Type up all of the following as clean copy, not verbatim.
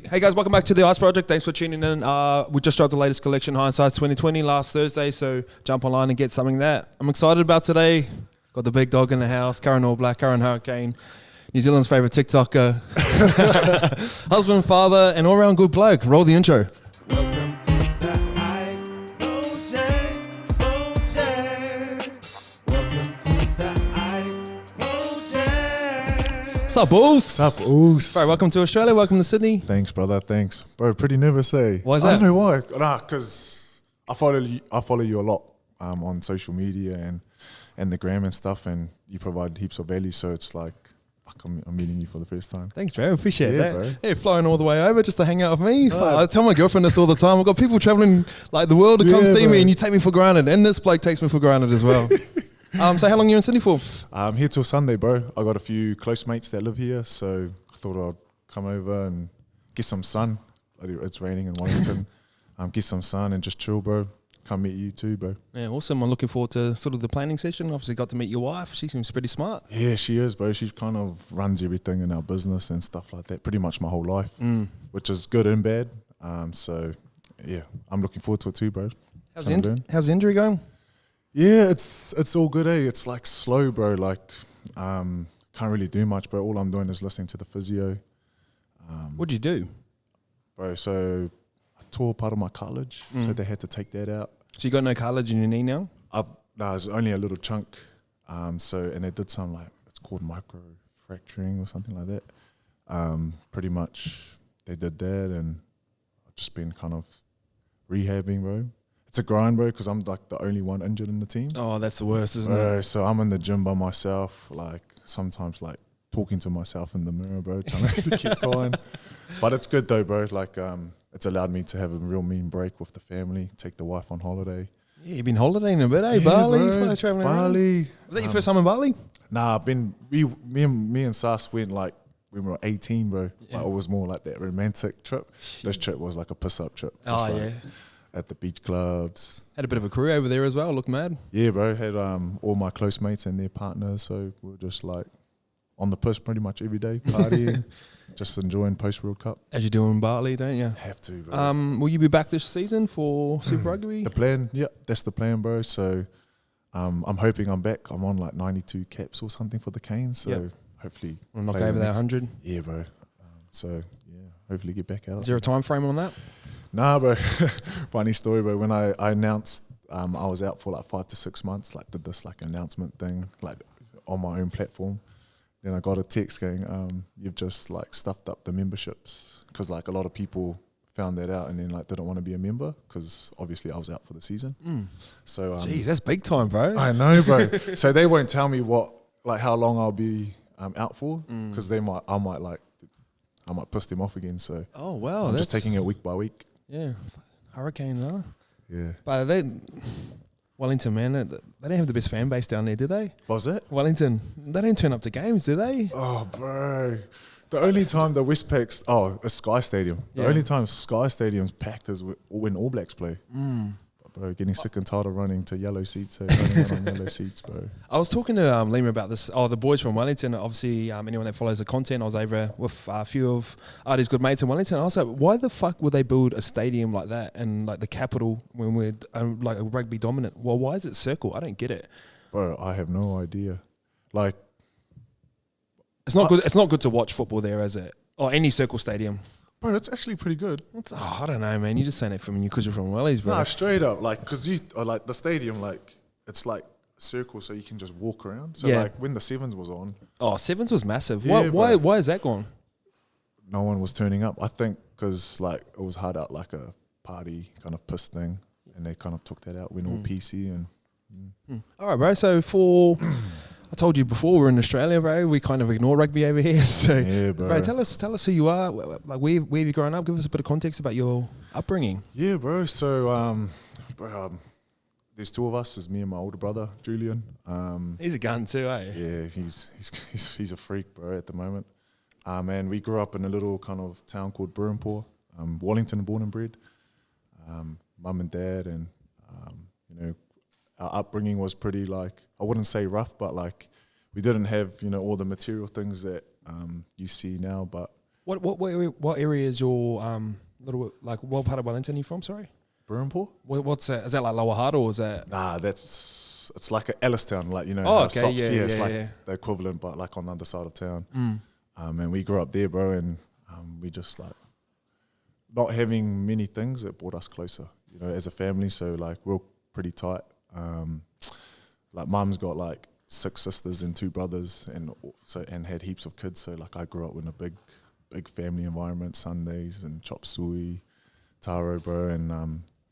Hey guys, welcome back to the Ice Project. Thanks for tuning in. We just dropped the latest collection, Hindsight 2020, last Thursday, so jump online and get something that I'm excited about today. Got the big dog in the house, Curran All Black, Curran Hurricane, New Zealand's favourite TikToker, husband, father, and all-round good bloke. Roll the intro. Welcome to the Ice Project. Welcome to the Ice Project. What's up, Bulls? Sup, Oos. Bro, welcome to Australia, welcome to Sydney. Thanks, brother. Thanks, bro. Pretty nervous, eh? Why is I that? don't know why. Nah, because I follow you a lot on social media and the gram and stuff, and you provide heaps of value. So it's like, fuck, I'm meeting you for the first time. Thanks, bro. Appreciate Yeah, that. bro. Hey, flying all the way over just to hang out with me. I tell my girlfriend this all the time. I've got people traveling like the world to come Yeah, see bro. me, and you take me for granted. And this bloke takes me for granted as well. So how long are you in Sydney for? I'm here till Sunday, bro. I got a few close mates that live here, so I thought I'd come over and get some sun. It's raining in Wellington. Get some sun and just chill, bro. Come meet you too, bro. Yeah, awesome. I'm looking forward to sort of the planning session. Obviously got to meet your wife. She seems pretty smart. Yeah, she is, bro. She kind of runs everything in our business and stuff like that. Pretty much my whole life, which is good and bad. So, yeah, I'm looking forward to it too, bro. How's the injury going? Yeah, it's all good, eh? It's like slow, bro. Like, can't really do much, bro. All I'm doing is listening to the physio. What'd you do? Bro, so I tore part of my cartilage, so they had to take that out. So you got no cartilage in your knee now? It's only a little chunk. And they did some like, it's called micro fracturing or something like that. Pretty much they did that, and I've just been kind of rehabbing, bro. It's a grind, bro, because I'm like the only one injured in the team. Oh, that's the worst, isn't it? Bro, so I'm in the gym by myself, like sometimes like talking to myself in the mirror, bro, trying to keep going. But it's good though, bro. Like it's allowed me to have a real mean break with the family, take the wife on holiday. Yeah, you've been holidaying a bit, eh? Yeah, Bali, bro. traveling around. Bali. Was that your first time in Bali? Nah, me and Sas went like when we were 18, bro. Yeah. Like, it was more like that romantic trip. This trip was like a piss-up trip. Oh, Just, like, yeah. At the beach clubs. Had a bit of a crew over there as well. Looked mad. Yeah, bro. Had all my close mates and their partners, so we were just like on the piss pretty much every day, partying, just enjoying post-World Cup. As you do in Bali, don't you? Have to, bro. Will you be back this season for Super Rugby? The plan, yeah, that's the plan, bro. So I'm hoping I'm back. I'm on like 92 caps or something for the Canes, so Yep. hopefully We'll knock play over the that next- 100. Yeah, bro. So yeah, hopefully get back out. Is there a time frame on that? Nah, bro. Funny story, bro. When I announced I was out for like 5 to 6 months, like did this like announcement thing, like on my own platform. Then I got a text going, you've just like stuffed up the memberships, because like a lot of people found that out and then like didn't want to be a member because obviously I was out for the season. So Jeez, that's big time, bro. I know, bro. So they won't tell me how long I'll be out for, because I might piss them off again. So Oh, wow. I'm just taking it week by week. Yeah. Hurricane, huh? Yeah. But Wellington, man, they don't have the best fan base down there, do they? What was that? Wellington, they don't turn up to games, do they? Oh, bro. The only time the Westpac's, a Sky Stadium. The Yeah. only time Sky Stadium's packed is when All Blacks play. But bro, getting sick and tired of running to yellow seats, running on yellow seats, bro. I was talking to Lima about this. Oh, the boys from Wellington. Obviously, anyone that follows the content, I was over with a few of Ardie's good mates in Wellington. I was like, why the fuck would they build a stadium like that in like the capital when we're like a rugby dominant? Well, why is it circle? I don't get it. Bro, I have no idea. Like, It's not good. It's not good to watch football there, is it? Or any circle stadium. bro, it's actually pretty good. I don't know, man. You just saying it from because you're from Wellies, bro. Nah, straight up. Like, because like the stadium, like, it's like a circle so you can just walk around. So, Yeah. like, when the Sevens was on, Oh, Sevens was massive. Yeah, Why is that gone? no one was turning up. I think because, like, it was hard out like a party kind of piss thing. And they kind of took that out, went all PC and... All right, bro. So I told you before, we're in Australia, bro. We kind of ignore rugby over here. So, Yeah, bro. tell us who you are. Like, where have you grown up? Give us a bit of context about your upbringing. Yeah, bro. So, there's two of us. There's me and my older brother, Julian. He's a gun too, eh? Yeah, he's a freak, bro, at the moment. And we grew up in a little kind of town called Burrampore, Wellington, born and bred. Mum and dad, and our upbringing was pretty, like, I wouldn't say rough, but like we didn't have all the material things that you see now, but What area is your little like what part of Wellington are you from? Sorry, Burrenpore? what's that? Is that like Lower Hutt or is that? Nah, it's like a Ellistown, like, you know. Oh, how okay, Sops, yeah, it's yeah, like yeah. the equivalent, but like on the other side of town. And we grew up there, bro, and we just like not having many things that brought us closer, you know, as a family. So like we're pretty tight. Like mum's got like 6 sisters and 2 brothers, and had heaps of kids. So like I grew up in a big family environment, Sundays and chop suey, taro, bro, and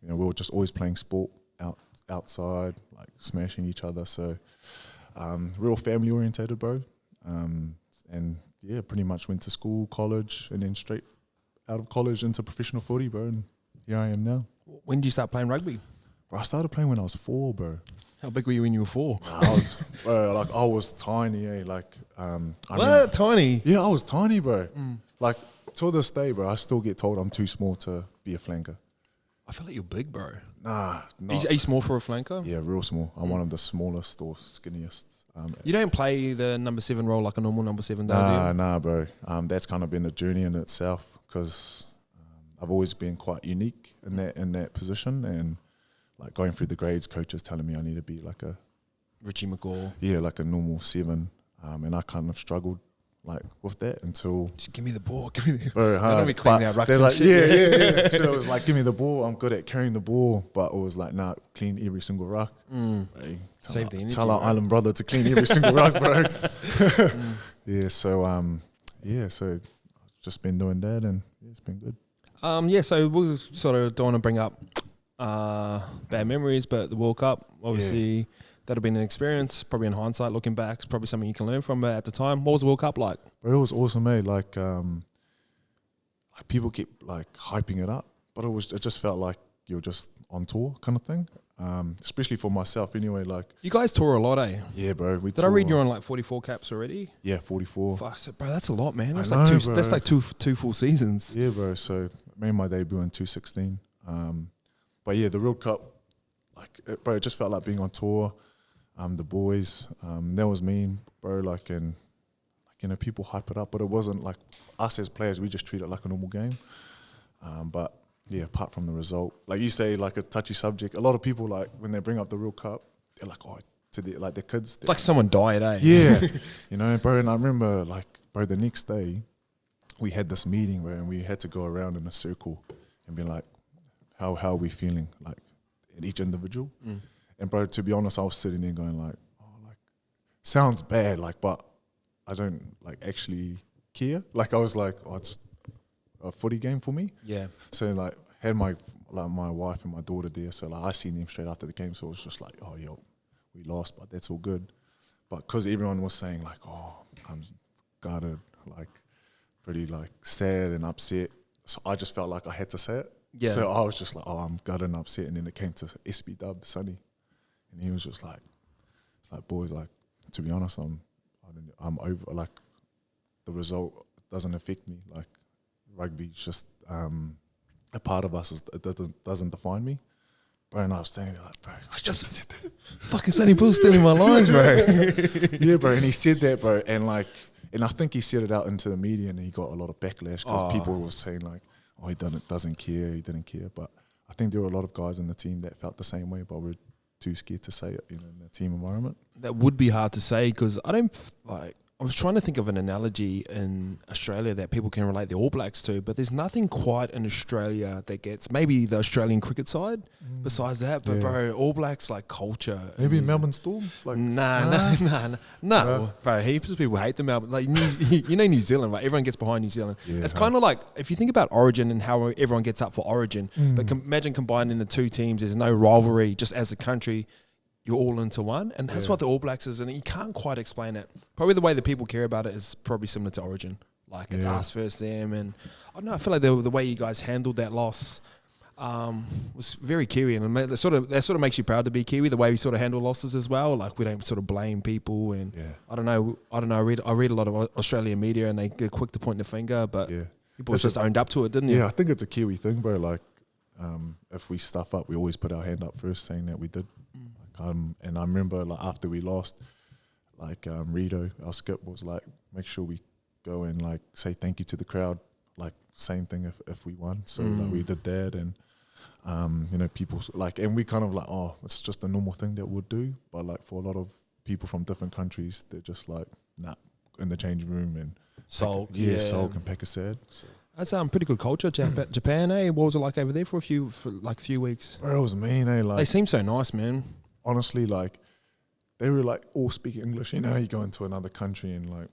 you know, we were just always playing sport outside, like smashing each other. So real family orientated, bro. And yeah, pretty much went to school, college, and then straight out of college into professional footy, bro. And here I am now. When did you start playing rugby? Bro, I started playing when I was 4, bro. How big were you when you were 4? I was tiny, eh? Like, Tiny? Yeah, I was tiny, bro. Like, till this day, bro, I still get told I'm too small to be a flanker. I feel like you're big, bro. Nah, Are you small for a flanker? Yeah, real small. I'm one of the smallest or skinniest. You don't play the number 7 role like a normal number 7, do you? Nah, bro. That's kind of been a journey in itself, because I've always been quite unique in that position, and like going through the grades, coaches telling me I need to be like a Richie McCaw. Yeah, like a normal 7, and I kind of struggled like with that until Just give me the ball. Give me the bro. Don't be cleaning out rucks They're and like, shit. yeah. So it was like, give me the ball. I'm good at carrying the ball, but it was like, nah, clean every single ruck. Hey, Save the energy. Tell our bro. island brother to clean every single ruck, bro. Yeah. So so I've just been doing that, and yeah, it's been good. So we sort of don't want to bring up bad memories, but the World Cup, obviously, that'd have been an experience. Probably in hindsight, looking back, it's probably something you can learn from. But at the time, what was the World Cup like? Bro, it was awesome, eh? Like people keep like hyping it up, but it just felt like you're just on tour kind of thing. Especially for myself, anyway. Like, You guys tour a lot, eh? yeah, bro. Did I read you're on like 44 caps already? Yeah, 44. Fuck, so, bro, that's a lot, man. That's I like know, two. bro. That's like two full seasons. Yeah, bro. So I made my debut in 2016. But yeah, the World Cup, it just felt like being on tour. The boys, that was me, bro. Like, and you know, people hype it up, but it wasn't like us as players. We just treat it like a normal game. But yeah, apart from the result, like you say, like a touchy subject. A lot of people, like when they bring up the World Cup, they're like, oh, to the kids. It's like someone died, eh? Yeah, you know, bro. And I remember, like, bro, the next day, we had this meeting, bro, and we had to go around in a circle and be like, how are we feeling, like, at each individual? And bro, to be honest, I was sitting there going like, oh, like, sounds bad, like, but I don't like actually care. Like, I was like, oh, it's a footy game for me. Yeah. So like, had my wife and my daughter there, so like I seen them straight after the game, so it was just like, oh, yo, we lost, but that's all good. But because everyone was saying like, oh, I'm gutted, like, pretty like sad and upset, so I just felt like I had to say it. Yeah. So I was just like, oh, I'm gutted and upset, and then it came to SB Dub, Sonny, and he was just like, it's like, boys, like, to be honest, I'm over, like, the result doesn't affect me, like, rugby's just a part of us, it doesn't define me. Bro, and I was saying like, bro, I just said that. Fucking Sonny Bull's stealing my lines, bro. Yeah, bro, and he said that, bro, and like, and I think he said it out into the media, and he got a lot of backlash because people were saying like, oh, he doesn't care, he didn't care. But I think there were a lot of guys in the team that felt the same way, but we're too scared to say it, you know, in the team environment. That would be hard to say because I was trying to think of an analogy in Australia that people can relate the All Blacks to, but there's nothing quite in Australia that gets maybe the Australian cricket side. Besides that, but bro, All Blacks like culture. Maybe Melbourne Storm, like No, bro. Heaps of people hate the Melbourne. Like you know, New Zealand, right? Everyone gets behind New Zealand. Yeah, it's kind of like if you think about Origin and how everyone gets up for Origin, but imagine combining the two teams. There's no rivalry, just as a country. You're all into one, and that's what the All Blacks is, and you can't quite explain it. Probably the way that people care about it is probably similar to Origin. Like, it's us versus them, and I don't know, I feel like the way you guys handled that loss was very Kiwi, and that sort of makes you proud to be Kiwi, the way we sort of handle losses as well. Like, we don't sort of blame people, and I don't know, I read a lot of Australian media, and they get quick to point the finger, but you boys just owned up to it, didn't you? Yeah, I think it's a Kiwi thing, bro. Like, if we stuff up, we always put our hand up first, saying that we did. And I remember, like, after we lost, like, Rito, our skip, was like, make sure we go and like say thank you to the crowd like same thing if we won. So like we did that, and you know, people like, and we kind of like, oh, it's just a normal thing that we'll do. But like for a lot of people from different countries, they're just like, nah, in the changing room and Sulk, sulk and peck a sad. So. That's pretty good culture, Japan, eh? What was it like over there for a few weeks? Bro, it was mean, eh? Like, They seem so nice, man. honestly, like, they were like all speaking English. You know, you go into another country and like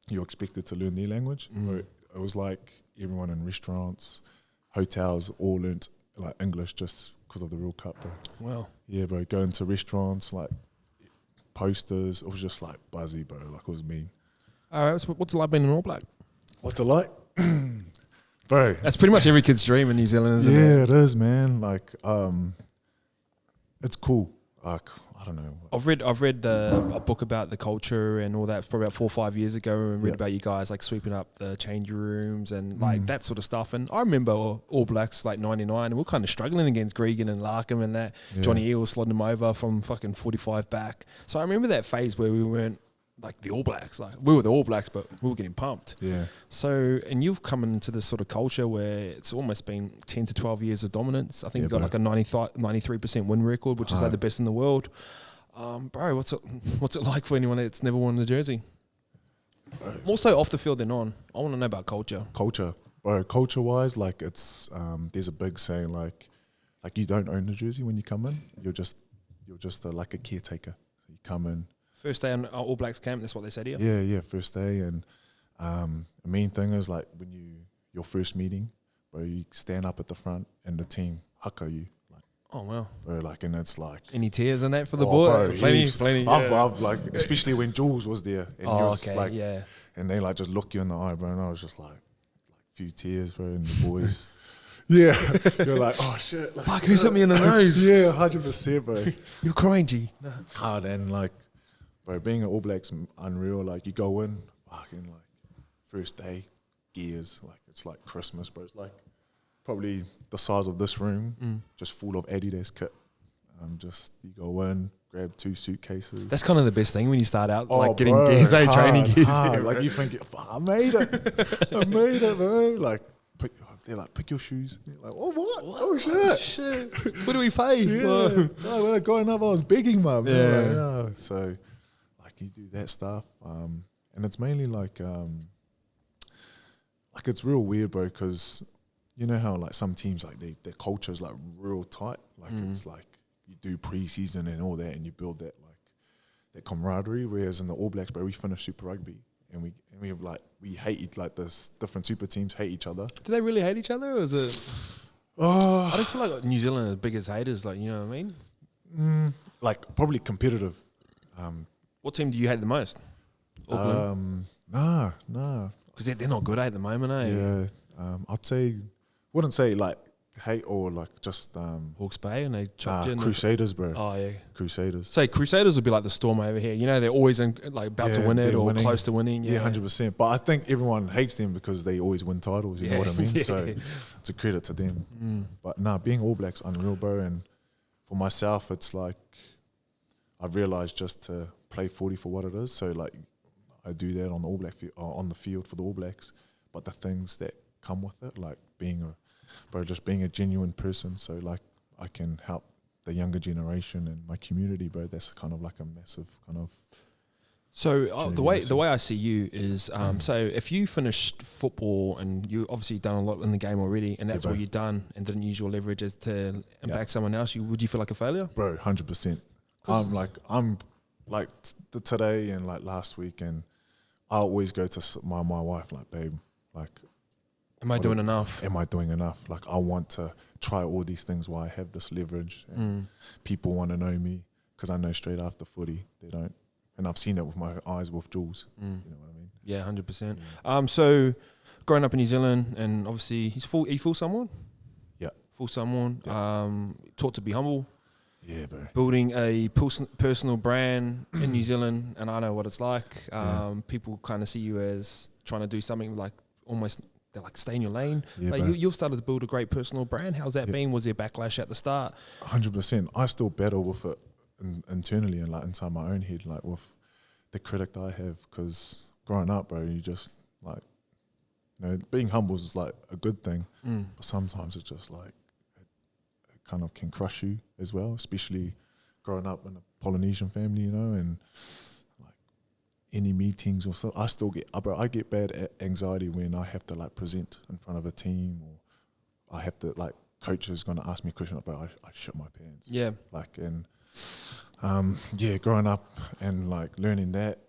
you're expected to learn their language. Bro, it was like everyone in restaurants, hotels, all learnt like English just because of the World Cup, bro. Wow. Yeah, bro. Going to restaurants, like posters, it was just like buzzy, bro. Like it was mean. All right, so what's it like being an All Black? What's it like, bro? That's pretty much every kid's dream in New Zealand, isn't it? Yeah, it is, man. Like, it's cool. Like, I don't know. I've read a book about the culture and all that probably about 4 or 5 years ago, and read about you guys like sweeping up the changing rooms and like that sort of stuff. And I remember All Blacks like '99, and we we're kind of struggling against Gregan and Larkham and that. Yeah. Johnny Eel slotting them over from fucking 45 back. So I remember that phase where we weren't like the All Blacks. Like we were the All Blacks, but we were getting pumped. Yeah. So, and you've come into this sort of culture where it's almost been 10 to 12 years of dominance. I think you've got like a 93% win record, which is like the best in the world. Bro, what's it like for anyone that's never worn the jersey? More so off the field than on. I want to know about culture. Culture, bro. Culture-wise, like it's there's a big saying like you don't own the jersey when you come in. You're just like a caretaker. So you come in. First day on All Blacks camp, that's what they said here. Yeah, first day, and the main thing is like when your first meeting, bro, you stand up at the front and the team haka you. Oh wow, Bro, like, and it's like any tears in that for the oh, boy? bro, Plenty. Yeah. I've like, especially when Jules was there, and he was okay, like, yeah. and they like just look you in the eye, bro, and I was just like few tears, bro, and the boys, yeah, you're like, oh shit, like, Fuck, who's hit me in the nose? yeah, 100%, bro. You're crying, G. No. Hard, and like, bro, being an All Blacks unreal. Like you go in, fucking like first day, gears, like it's like Christmas, bro. It's like probably the size of this room, just full of Adidas kit. Just you go in, grab 2 suitcases. That's kind of the best thing when you start out, Oh, like getting bro, gears, training gears. hard. Yeah, Like bro. you think, fuck, I made it, bro. Like they're like, pick your shoes. You're like, oh what? Oh shit. What do we pay? Yeah. No, when growing up, I was begging, mum. Yeah. Like, yeah. So, like, you do that stuff, and it's mainly like it's real weird, bro. Because you know how like some teams like their culture is like real tight. Like it's like you do preseason and all that, and you build that like that camaraderie. Whereas in the All Blacks, bro, we finish Super Rugby, and we have like we hate like this different super teams hate each other. Do they really hate each other, or is it? I don't feel like New Zealand are the biggest haters. Like, you know what I mean? Like probably competitive. What team do you hate the most? Auckland? Nah. Because they're not good at the moment, eh? Yeah, I'd say, wouldn't say like hate or like just Hawke's Bay, and they chopped in. Crusaders, bro. Oh yeah. Crusaders. Say Crusaders would be like the Storm over here. You know, they're always like about to Yeah, win it they're or winning. close to winning. Yeah, Yeah, 100%. But I think everyone hates them because they always win titles. You know what I mean? Yeah. So it's a credit to them. But nah, being All Blacks unreal, bro. And for myself, it's like I've realised just to play 40 for what it is. So like I do that on the All Black on the field for the All Blacks. But the things that come with it, like just being a genuine person. So like I can help the younger generation and my community, bro. That's kind of like a massive kind of. So the way I see you is so if you finished football and you obviously done a lot in the game already, and that's bro. all you've done, and didn't use your leverage as to impact someone else, would you feel like a failure? Bro, 100%. I'm like today and like last week, and I always go to my wife like, babe, like, Am I doing enough? am I doing enough? Like, I want to try all these things while I have this leverage, and people want to know me because I know straight after footy they don't, and I've seen it with my eyes with Jules. You know what I mean? Yeah, 100%. So growing up in New Zealand, and obviously he's full Samoan. Yeah. Full Samoan. Taught to be humble. Yeah, bro. Building a personal brand in New Zealand, and I know what it's like. People kind of see you as trying to do something like almost they're like stay in your lane. Yeah, like bro. you've started to build a great personal brand. How's that been? Was there backlash at the start? 100%. I still battle with it internally and like inside my own head, like with the critic that I have, because growing up, bro, you just like you know, being humble is like a good thing, but sometimes it's just like it kind of can crush you as well, especially growing up in a Polynesian family, you know, and like any meetings or so. I still get, I get bad anxiety when I have to like present in front of a team, or I have to like coach is going to ask me a question about I shit my pants. Yeah. Like, and yeah, growing up and like learning that,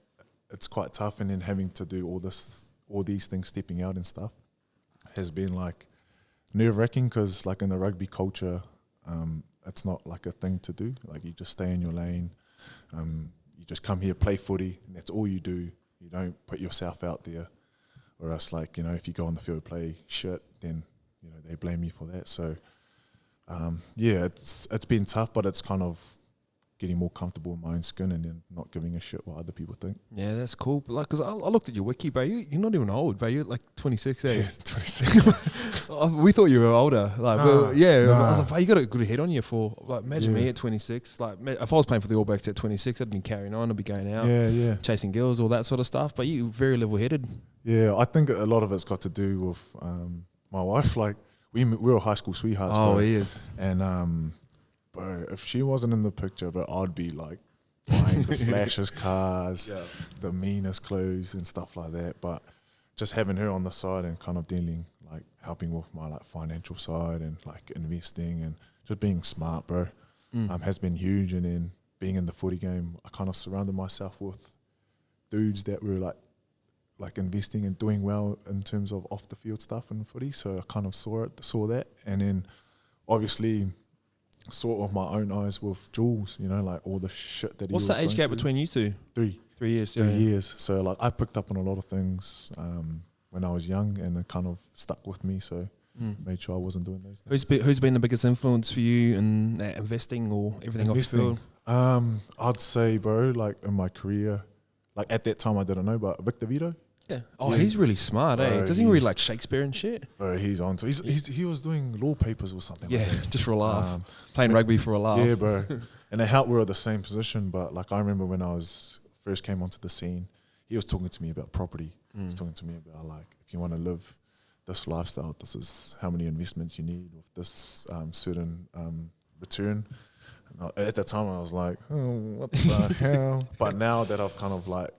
it's quite tough, and then having to do all these things, stepping out and stuff, has been like nerve-wracking, because like in the rugby culture, it's not like a thing to do. Like you just stay in your lane, you just come here, play footy, and that's all you do. You don't put yourself out there, or else like, you know, if you go on the field play shit, then, you know, they blame you for that. So yeah, it's been tough, but it's kind of getting more comfortable in my own skin and then not giving a shit what other people think. Yeah, that's cool. But like, cause I looked at your wiki, bro. You're not even old, bro. You're like 26, eh? Yeah, 26. We thought you were older. Like, well, yeah. Nah. I was like, bro, you got a good head on you for, like, imagine Yeah. me at 26. Like, if I was playing for the All Blacks at 26, I'd been carrying on, I'd be going out, Yeah. chasing girls, all that sort of stuff. But you very level-headed. Yeah, I think a lot of it's got to do with my wife. Like, we were high school sweethearts, Oh, bro. he is. And, bro, if she wasn't in the picture, but I'd be like buying the flashiest cars, the meanest clothes and stuff like that. But just having her on the side and kind of dealing, like helping with my like financial side and like investing and just being smart, bro, has been huge. And then being in the footy game, I kind of surrounded myself with dudes that were like investing and doing well in terms of off the field stuff in footy. So I kind of saw that, and then obviously saw it with my own eyes with Jules, you know, like all the shit that he What's was the age going gap through. between you two? 3 3 years. 3 years. So like I picked up on a lot of things when I was young, and it kind of stuck with me. So made sure I wasn't doing those things. Who's been the biggest influence for you in investing or everything off the field? I'd say, bro, like in my career, like at that time I didn't know, but Victor Vito, Yeah. Oh, Yeah. he's really smart, eh? Bro, Doesn't he read like Shakespeare and shit? bro, he's on. So he was doing law papers or something. Yeah, like that. just for a laugh. Um, Playing rugby for a laugh. Yeah, bro. And they helped. We were at the same position, but like I remember when I was first came onto the scene, he was talking to me about property. He was talking to me about like, if you want to live this lifestyle, this is how many investments you need with this certain return. And at that time, I was like, oh, what the hell? But now that I've kind of like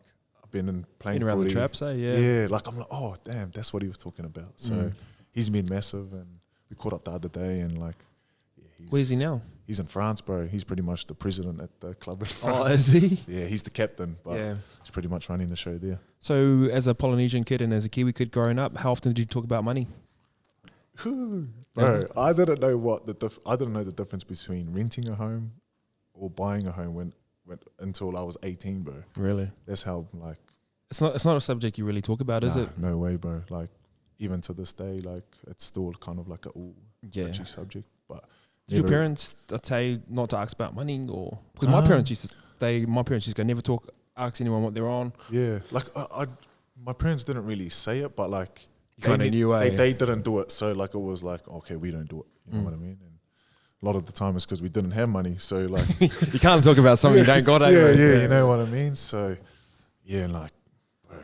been in playing Been around footy, the traps, eh? yeah, like I'm like, oh damn, that's what he was talking about. So he's been massive, and we caught up the other day, and like, yeah, Where's he now? he's in France, bro. He's pretty much the president at the club in France. Oh, is he? Yeah, he's the captain, but Yeah. he's pretty much running the show there. So, as a Polynesian kid and as a Kiwi kid growing up, how often did you talk about money? Bro, I didn't know I didn't know the difference between renting a home or buying a home when until I was 18, bro. Really? That's how like It's not a subject you really talk about, is nah, it? No way, bro. Like even to this day, like it's still kind of like a Yeah. touchy subject. But Did your never- parents tell you not to ask about money, or because my parents used to go never ask anyone what they're on. Yeah, like my parents didn't really say it, but like You kinda knew, eh? they didn't do it, so like it was like, okay, we don't do it. You know what I mean? And a lot of the time it's because we didn't have money, so like You can't talk about something you don't got. Eh, yeah, mate? yeah, you know what I mean. So yeah, like bro,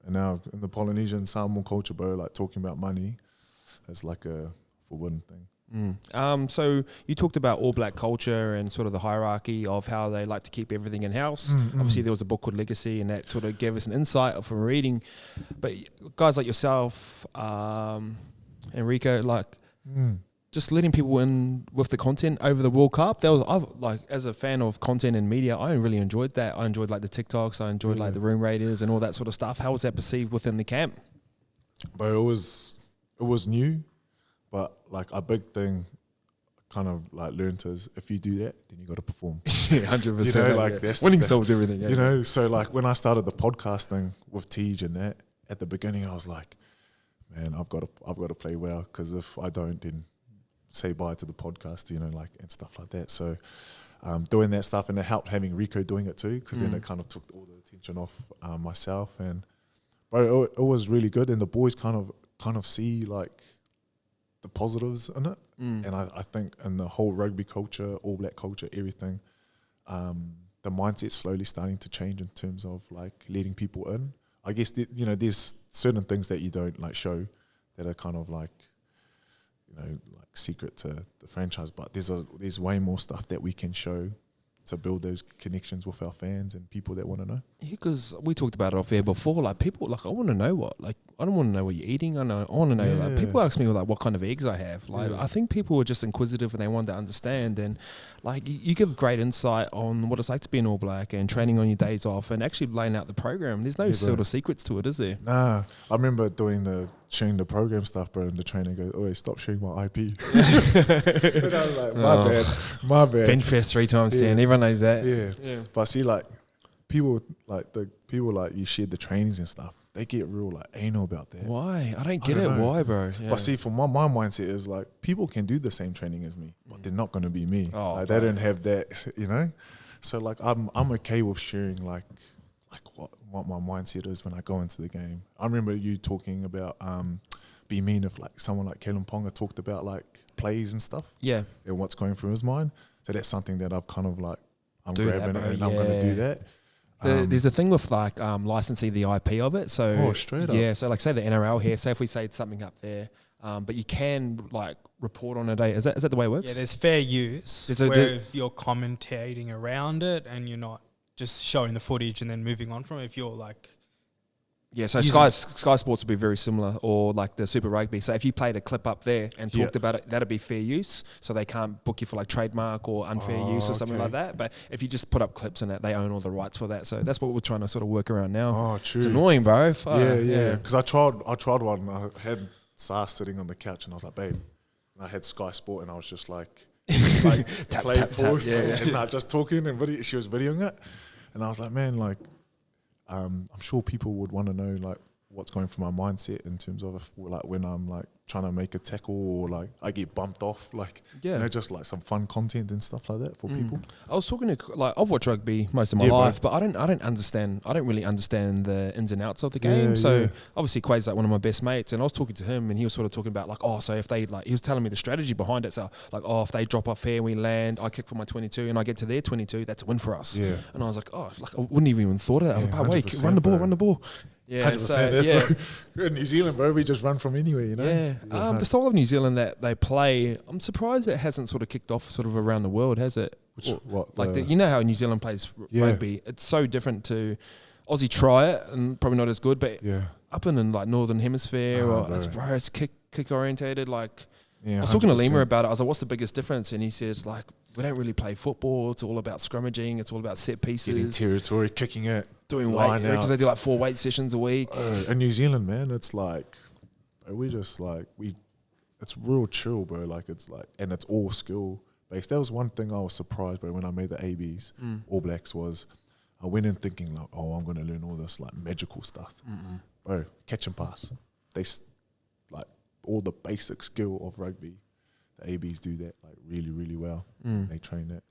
and now in the Polynesian Samoan culture, bro, like talking about money is like a forbidden thing. So you talked about All Black culture and sort of the hierarchy of how they like to keep everything in house. Obviously, there was a book called Legacy, and that sort of gave us an insight from reading. But guys like yourself, Enrico, like just letting people in with the content over the World Cup. That was like, as a fan of content and media, I really enjoyed that. I enjoyed like the TikToks, I enjoyed like the room raiders and all that sort of stuff. How was that perceived within the camp? But it was new. But like a big thing kind of like learned is if you do that, then you got to perform. Yeah, 100%. You know, like that's winning that's- solves everything. You know, so like when I started the podcasting with Tej and that, at the beginning I was like, man, I've got to play well, because if I don't, then say bye to the podcast, you know, like and stuff like that. So doing that stuff, and it helped having Rico doing it too, because then it kind of took all the attention off myself, and bro, it was really good, and the boys kind of see like the positives in it. And I think in the whole rugby culture, All Black culture, everything, the mindset's slowly starting to change in terms of like letting people in. I guess there's certain things that you don't like show that are kind of like, like secret to the franchise. But there's way more stuff that we can show to build those connections with our fans and people that want to know. Yeah, because we talked about it off air before. Like people, like I want to know I don't want to know what you're eating. I want to know. Like people ask me like what kind of eggs I have. Like I think people are just inquisitive and they want to understand. And like you give great insight on what it's like to be an All Black and training on your days off and actually laying out the program. There's no sort of secrets to it, is there? Nah, I remember sharing the program stuff, bro, and the trainer goes, "Oh, stop sharing my IP." And I was like, my bad. Bench press 3 times 10. Everyone knows that. Yeah. But I see, like, people like you shared the trainings and stuff. They get real like anal about that. Why? I don't get it. Why, bro? Yeah. But see, for my mindset is like people can do the same training as me, but they're not going to be me. Oh, like, they don't have that, So like I'm okay with sharing like what my mindset is when I go into the game. I remember you talking about be mean if like someone like Kalen Ponga talked about like plays and stuff. Yeah. And what's going through his mind. So that's something that I've kind of like I'm Do that, grabbing bro. and I'm going to do that. There's a thing with like licensing the IP of it. So straight up. Yeah, so like say the NRL here, say if we say something up there, but you can like report on a day. Is that the way it works? Yeah, there's fair use where if you're commentating around it and you're not just showing the footage and then moving on from it, if you're like... Yeah, so Sky Sports will be very similar, or like the Super Rugby. So if you played a clip up there and talked about it, that'd be fair use. So they can't book you for like trademark or unfair use or something like that. But if you just put up clips in it, they own all the rights for that. So that's what we're trying to sort of work around now. Oh, true. It's annoying, bro. Yeah. Because I tried one. I had Sar sitting on the couch and I was like, babe. And I had Sky Sport and I was just like tap, play tap, pause tap, and like just talking and she was videoing it. And I was like, man, like, I'm sure people would want to know like what's going through my mindset in terms of like when I'm like trying to make a tackle or like I get bumped off, like just like some fun content and stuff like that for people. I was talking to like I've watched rugby most of my life, but I don't really understand the ins and outs of the game. Obviously Quay's like one of my best mates, and I was talking to him and he was sort of talking about like, so if they like, he was telling me the strategy behind it. So like, if they drop off here, we land, I kick for my 22 and I get to their 22, that's a win for us. Yeah. And I was like, I wouldn't even thought of that. I was like, wait, run the ball. Yeah, 100%. In New Zealand, bro, we just run from anywhere, Yeah. The style of New Zealand that they play, I'm surprised it hasn't sort of kicked off sort of around the world, has it? You know how New Zealand plays rugby? It's so different to Aussie. Try it and probably not as good, but up in like Northern Hemisphere, it's kick orientated. Like I was talking to Lima about it. I was like, "What's the biggest difference?" And he says, "Like we don't really play football. It's all about scrummaging. It's all about set pieces, getting territory, kicking it." Doing weight because they do like 4 weight sessions a week. In New Zealand, man, it's like we just like it's real chill, bro. Like it's like, and it's all skill based. That was one thing I was surprised, bro, when I made the ABs, All Blacks, was I went in thinking like, I'm gonna learn all this like magical stuff, bro. Catch and pass, they like all the basic skill of rugby. The ABs do that like really, really well. They train that.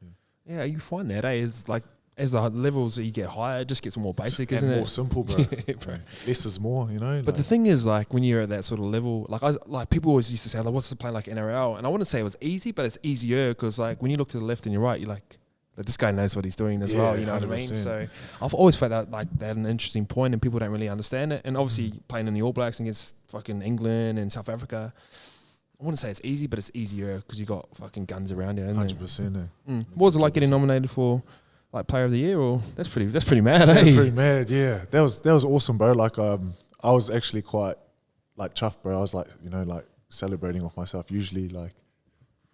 Yeah, you find that is like. As the levels that you get higher, it just gets more basic, isn't it? More simple, bro. Bro. Less is more, But the thing is, like, when you're at that sort of level, like people always used to say, like, what's the plan like NRL? And I wouldn't say it was easy, but it's easier because, like, when you look to the left and you're right, you're like, this guy knows what he's doing as well, you know 100%. What I mean? So I've always felt that an interesting point and people don't really understand it. And obviously playing in the All Blacks against fucking England and South Africa, I wouldn't say it's easy, but it's easier because you got fucking guns around you. 100%. What was it like getting nominated for like Player of the Year? Or that's pretty mad, That's pretty mad, yeah. That was awesome, bro. Like I was actually quite like chuffed, bro. I was like, like celebrating with myself. Usually like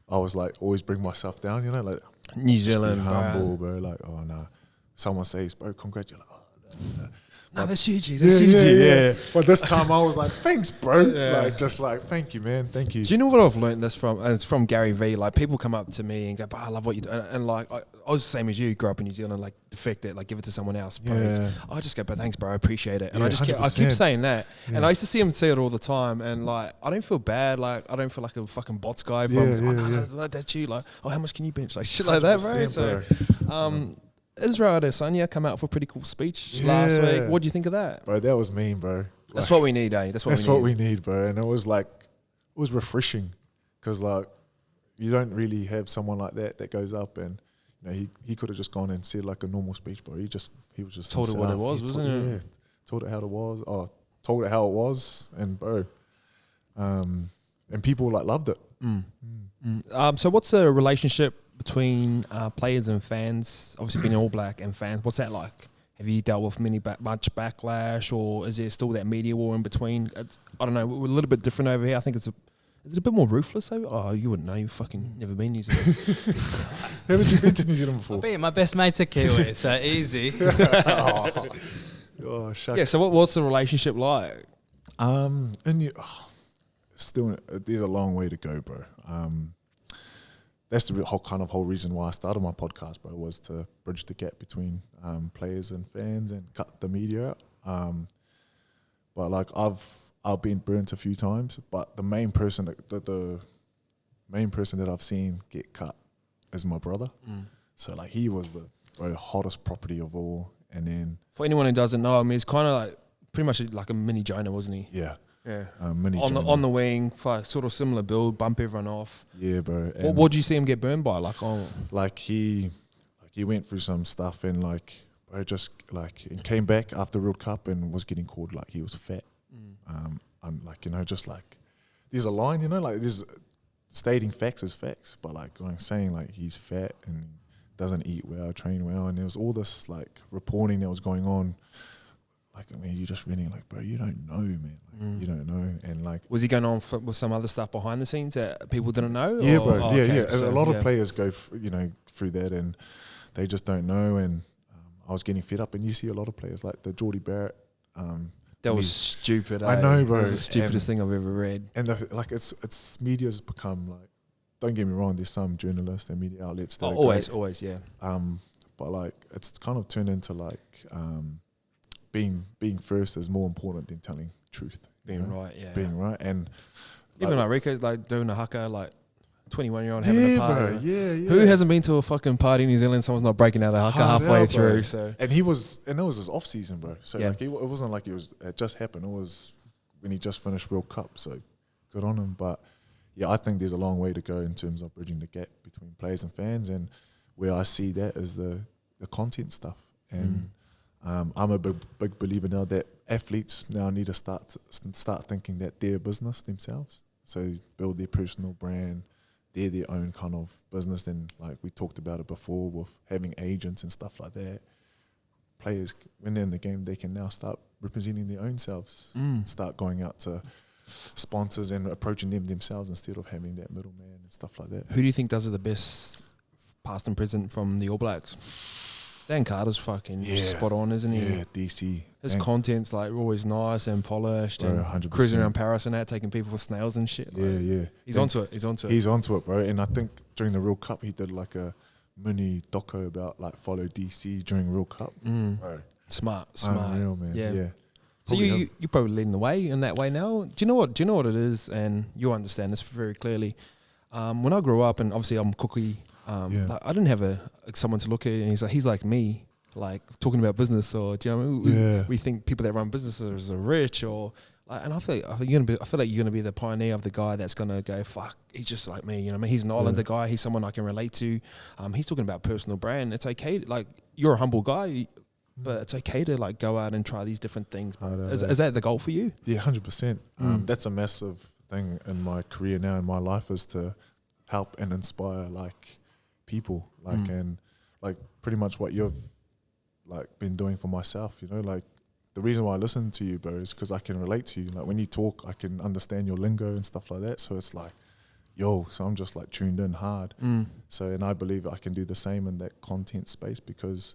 I was like always bring myself down, like New Zealand, humble, bro. Like, oh no. Someone says, bro, congrats, you're like, no, that's huge. Yeah. But this time I was like, thanks, bro. Like, just like, thank you, man. Thank you. Do you know what I've learned this from? And it's from Gary Vee. Like, people come up to me and go, I love what you do. And like, I was the same as you. Grew up in New Zealand, like, defect it, like, give it to someone else. I just go, but thanks, bro. I appreciate it. And I keep saying that. Yeah. And I used to see him say it all the time. And like, I don't feel bad. Like, I don't feel like a fucking bots guy. Like, that's you. Like, how much can you bench? Like, shit like that, bro. So, Israel Adesanya come out for a pretty cool speech last week. What do you think of that? Bro, that was mean, bro. Like, that's what we need, eh? That's what we need, bro. And it was like, it was refreshing because like, you don't really have someone like that goes up and, he could have just gone and said like a normal speech, bro. He was just told it what it was, wasn't it? Yeah. told it how it was, and bro, and people like loved it. So what's the relationship between players and fans? Obviously being All Black and fans, what's that like? Have you dealt with much backlash, or is there still that media war in between? I don't know, we're a little bit different over here. I think is it a bit more ruthless over? Oh, you wouldn't know. You fucking never been New Zealand. Haven't you been to New Zealand before? My best mate's a Kiwi, so easy. Oh, shucks. Yeah. So what's the relationship like? And still, there's a long way to go, bro. That's the whole reason why I started my podcast, bro, was to bridge the gap between players and fans and cut the media out. But like I've been burnt a few times, but the main person that I've seen get cut is my brother. So like he was the hottest property of all. And then For anyone who doesn't know, I mean, it's kind of like pretty much like a mini Jonah, wasn't he? yeah, Yeah. mini On the wing, sort of similar build, bump everyone off. yeah, bro. What did you see him get burned by? Like he went through some stuff and like bro just like he came back after World Cup and was getting called like he was fat. I'm like, you know, just like there's a line, you know, like there's stating facts as facts, but like saying like he's fat and doesn't eat well, train well, and there was all this like reporting that was going on. Like, I mean, you're just really like, bro, you don't know, man. Like, you don't know. And like, Was he going on with some other stuff behind the scenes that people didn't know? yeah, or? bro, yeah. So, a lot of players go, through that, and they just don't know. And I was getting fed up, and you see a lot of players like the Geordie Barrett. That was stupid. I know, bro. That was the stupidest thing I've ever read. And it's media's become like. Don't get me wrong. There's some journalists and media outlets that are Always, yeah. but like it's kind of turned into like being first is more important than telling truth. Being right, yeah. Being right, and Even like Rico's like doing a haka, like 21-year-old having a party. bro, yeah. Who hasn't been to a fucking party in New Zealand? Someone's not breaking out a haka halfway through. Bro. So And it was his off season, bro. So Yeah. like it wasn't like it just happened. It was when he just finished World Cup. So good on him. But yeah, I think there's a long way to go in terms of bridging the gap between players and fans. And where I see that is the content stuff. And I'm a big believer now that athletes now need to start thinking that they're a business themselves. So build their personal brand. They're their own kind of business. And like we talked about it before with having agents and stuff like that. Players, when they're in the game, they can now start representing their own selves. Start going out to sponsors and approaching them themselves instead of having that middleman and stuff like that. who do you think does it the best, past and present, from the All Blacks? Dan Carter's fucking spot on, isn't he? Yeah, DC. His content's like always nice and polished, Bro, and 100%. cruising around Paris and that, taking people for snails and shit. Like, Yeah. He's onto it. He's onto it. Bro. And I think during the World Cup, he did like a mini doco about like follow DC during World Cup. Bro, Smart. unreal, man. Yeah. So you're probably leading the way in that way now. Do you know what it is? And you understand this very clearly. When I grew up, and obviously I'm cookie, like, I didn't have someone to look at, and he's like me, like talking about business, or do you know what I mean? We think people that run businesses are rich, or like, and I feel like you're gonna be the pioneer of the guy that's gonna go, fuck, he's just like me, you know what I mean? He's an Islander guy, he's someone I can relate to. He's talking about personal brand. It's okay, like you're a humble guy, but it's okay to like go out and try these different things. Is that the goal for you? Yeah, 100%. That's a massive thing in my career now, in my life, is to help and inspire like people, like and like pretty much what you've like been doing for myself. You know, like the reason why I listen to you, bro, is because I can relate to you. Like when you talk, I can understand your lingo and stuff like that. So it's like, so I'm just like tuned in hard. So, and I believe I can do the same in that content space because,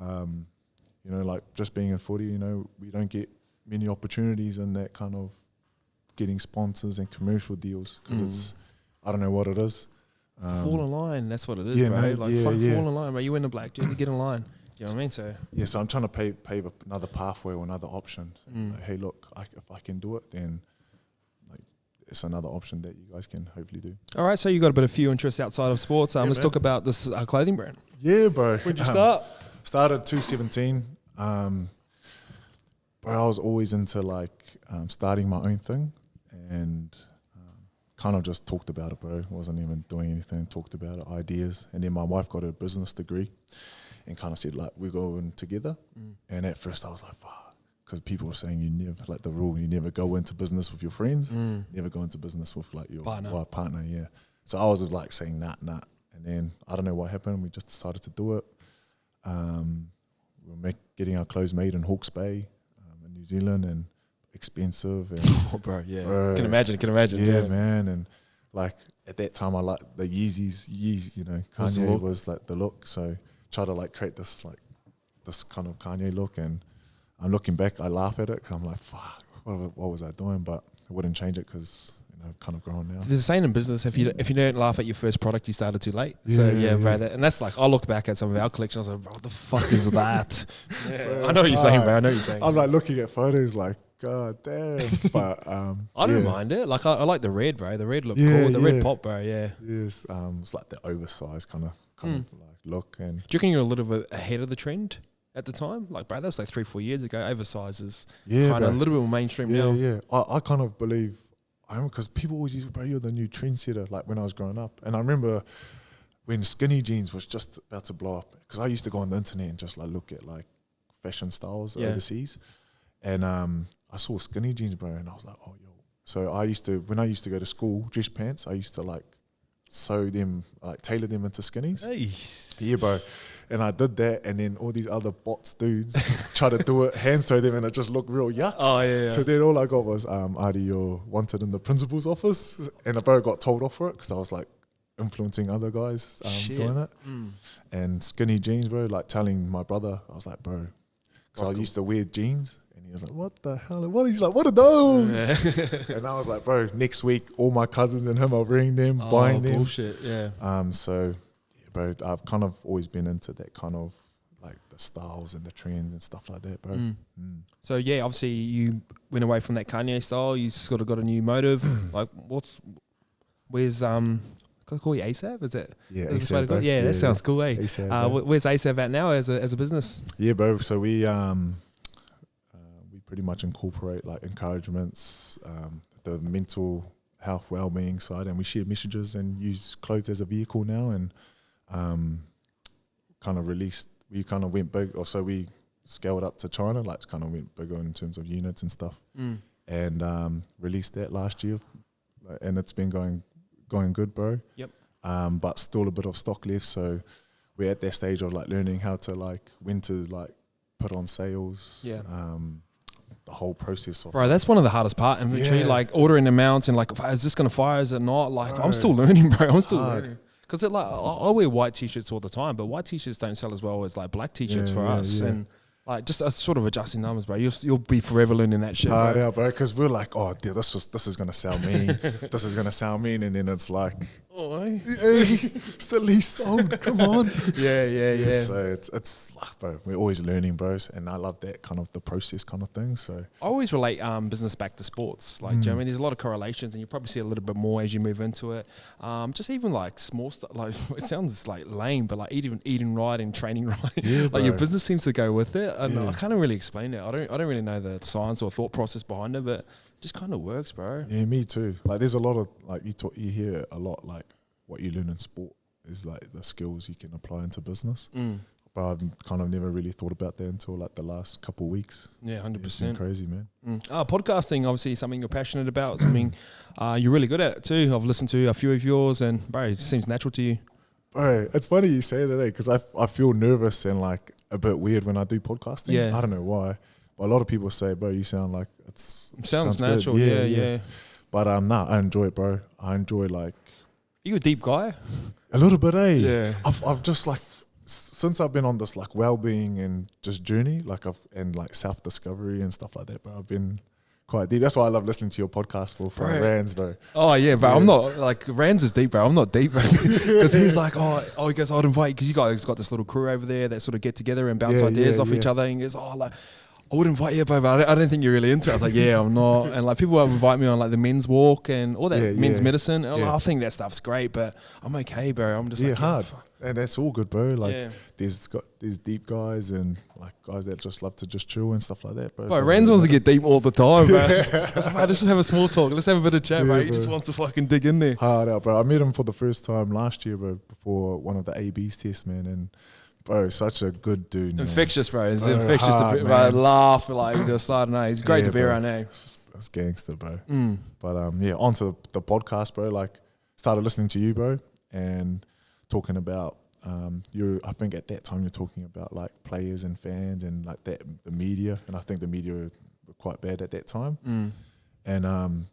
you know, like just being in footy, you know, we don't get many opportunities in that kind of getting sponsors and commercial deals because it's, I don't know what it is. Fall in line, that's what it is, yeah, bro. mate, Like, fall in line, bro. You win the black, just get in line. You know what I mean? So yeah, so I'm trying to pave another pathway or another option. Like, hey, look, if I can do it, then like it's another option that you guys can hopefully do. all right, so you got a few interests outside of sports. Let's man. talk about this clothing brand. Yeah, bro. When'd you start? Started 2017. Bro, I was always into like starting my own thing, and kind of just talked about it, bro. Wasn't even doing anything. Talked about it, ideas, and then my wife got a business degree, and kind of said like we're going together. And at first I was like, fuck, because people were saying you never, like the rule, you never go into business with your friends, never go into business with like your partner, yeah. So I was like saying nah. And then I don't know what happened. We just decided to do it. We were getting our clothes made in Hawke's Bay in New Zealand, and expensive. And Oh, bro, yeah. Can imagine. Yeah, man. And like at that time, I liked the Yeezys, you know, Kanye was like the look. So try to like create this kind of Kanye look. And I'm looking back, I laugh at it because I'm like, fuck, what was I doing? But I wouldn't change it because, you know, I've kind of grown now. There's a saying in business, if you don't laugh at your first product, you started too late. So yeah, bro, and that's like, I look back at some of our collections, I was like, bro, what the fuck is that? I know what you're saying, bro. I know what you're saying. I'm like looking at photos like, God damn. But I don't mind it. Like I like the red, bro. The red look cool. The red pop, bro. Yeah. Yes. It's like the oversized kind of like look. And do you reckon you're a little bit ahead of the trend at the time? Like, bro, that was like 3-4 years ago. Oversizes, kind of a little bit more mainstream now. Yeah. I kind of believe, because people always use, bro, you're the new trendsetter. Like when I was growing up, and I remember when skinny jeans was just about to blow up. Because I used to go on the internet and just like look at like fashion styles overseas, and I saw skinny jeans, bro, and I was like, oh, yo. So when I used to go to school, dress pants, I used to like sew them, like tailor them into skinnies. Hey. Yeah, bro. And I did that, and then all these other bots dudes try to do it, hand sew them, and it just looked real yuck. Oh, yeah. So then all I got was, Ardie, you're wanted in the principal's office. And I got told off for it because I was like influencing other guys doing it. And skinny jeans, bro, like telling my brother, I was like, bro, because I used to wear jeans. And he was like, what the hell? He's like, what are those? Yeah. And I was like, bro, next week, all my cousins and him are wearing them, buying them. Bullshit, yeah. So, yeah, bro, I've kind of always been into that kind of like the styles and the trends and stuff like that, bro. So, yeah, obviously you went away from that Kanye style. You sort of got a new motive. Like, where's, can I call you ASAP? Is it? Yeah, ASAP, bro. Yeah, that sounds cool, eh? ASAP, where's ASAP at now as a business? Yeah, bro. So we pretty much incorporate like encouragements, the mental health well-being side, and we share messages and use clothes as a vehicle now, and we kind of went big, or so we scaled up to China, like kind of went bigger in terms of units and stuff, and released that last year, and it's been going good, bro. Yep. But still a bit of stock left, so we're at that stage of like learning how to like when to like put on sales. Yeah. The whole process of, bro, that's one of the hardest part inventory, like ordering amounts and like, is this gonna fire, is it not? Like, bro, I'm still learning, bro. I'm still learning. Because like I wear white t-shirts all the time, but white t-shirts don't sell as well as like black t-shirts for us. And like just sort of adjusting numbers, bro. You'll be forever learning that shit, bro. Yeah, bro. Because we're like, oh, dude, this is gonna sell me. This is gonna sell me, and then it's like, still least sold. Come on. Yeah. So it's like, bro, we're always learning, bros, and I love that kind of the process kind of thing. So I always relate business back to sports. Like, do you know what I mean? There's a lot of correlations, and you probably see a little bit more as you move into it. Just even like small stuff. Like it sounds like lame, but like eating right and training right. Yeah, like your business seems to go with it, and I can't really explain it. I don't really know the science or thought process behind it, but it just kind of works, bro. Yeah, me too. Like there's a lot of like you hear a lot like what you learn in sport is like the skills you can apply into business. But I've kind of never really thought about that until like the last couple of weeks. Yeah, 100%. It's been crazy, man. Podcasting, obviously, something you're passionate about, something you're really good at too. I've listened to a few of yours, and bro, it seems natural to you. Bro, it's funny you say that, because I feel nervous and like a bit weird when I do podcasting. Yeah. I don't know why, but a lot of people say, bro, you sound like it sounds natural. Good. Yeah. But I enjoy it, bro. I enjoy like. Are you a deep guy? A little bit, eh? Yeah. I've just like, since I've been on this like well-being and just journey, like and like self-discovery and stuff like that, bro, I've been quite deep. That's why I love listening to your podcast for Rands, bro. Oh yeah, bro. Yeah. I'm not like Rands is deep, bro. I'm not deep, bro. Because he's like, he goes, I'd invite you, because you guys got this little crew over there that sort of get together and bounce ideas off each other. And he goes, like, I would invite you, bro, but I don't think you're really into it. I was like, yeah, I'm not. And like people invite me on like the men's walk and all that men's medicine. And I think that stuff's great, but I'm okay, bro. I'm just like, hard. And that's all good, bro. Like there's deep guys and like guys that just love to just chill and stuff like that, bro. Bro, Rans wants to get deep all the time, bro. Let's just have a small talk. Let's have a bit of chat, bro. He just wants to fucking dig in there. Hard out, bro. I met him for the first time last year, bro, before one of the AB's tests, man. And Bro, such a good dude. Man. Infectious, bro. It's Bro, infectious hard, to man. laugh, like, just, I don't know. He's great Yeah, to be bro. around, eh? It's gangster, bro. Mm. But yeah, onto the podcast, bro. Like, started listening to you, bro, and talking about I think at that time you're talking about like players and fans and like that the media, and I think the media were quite bad at that time. And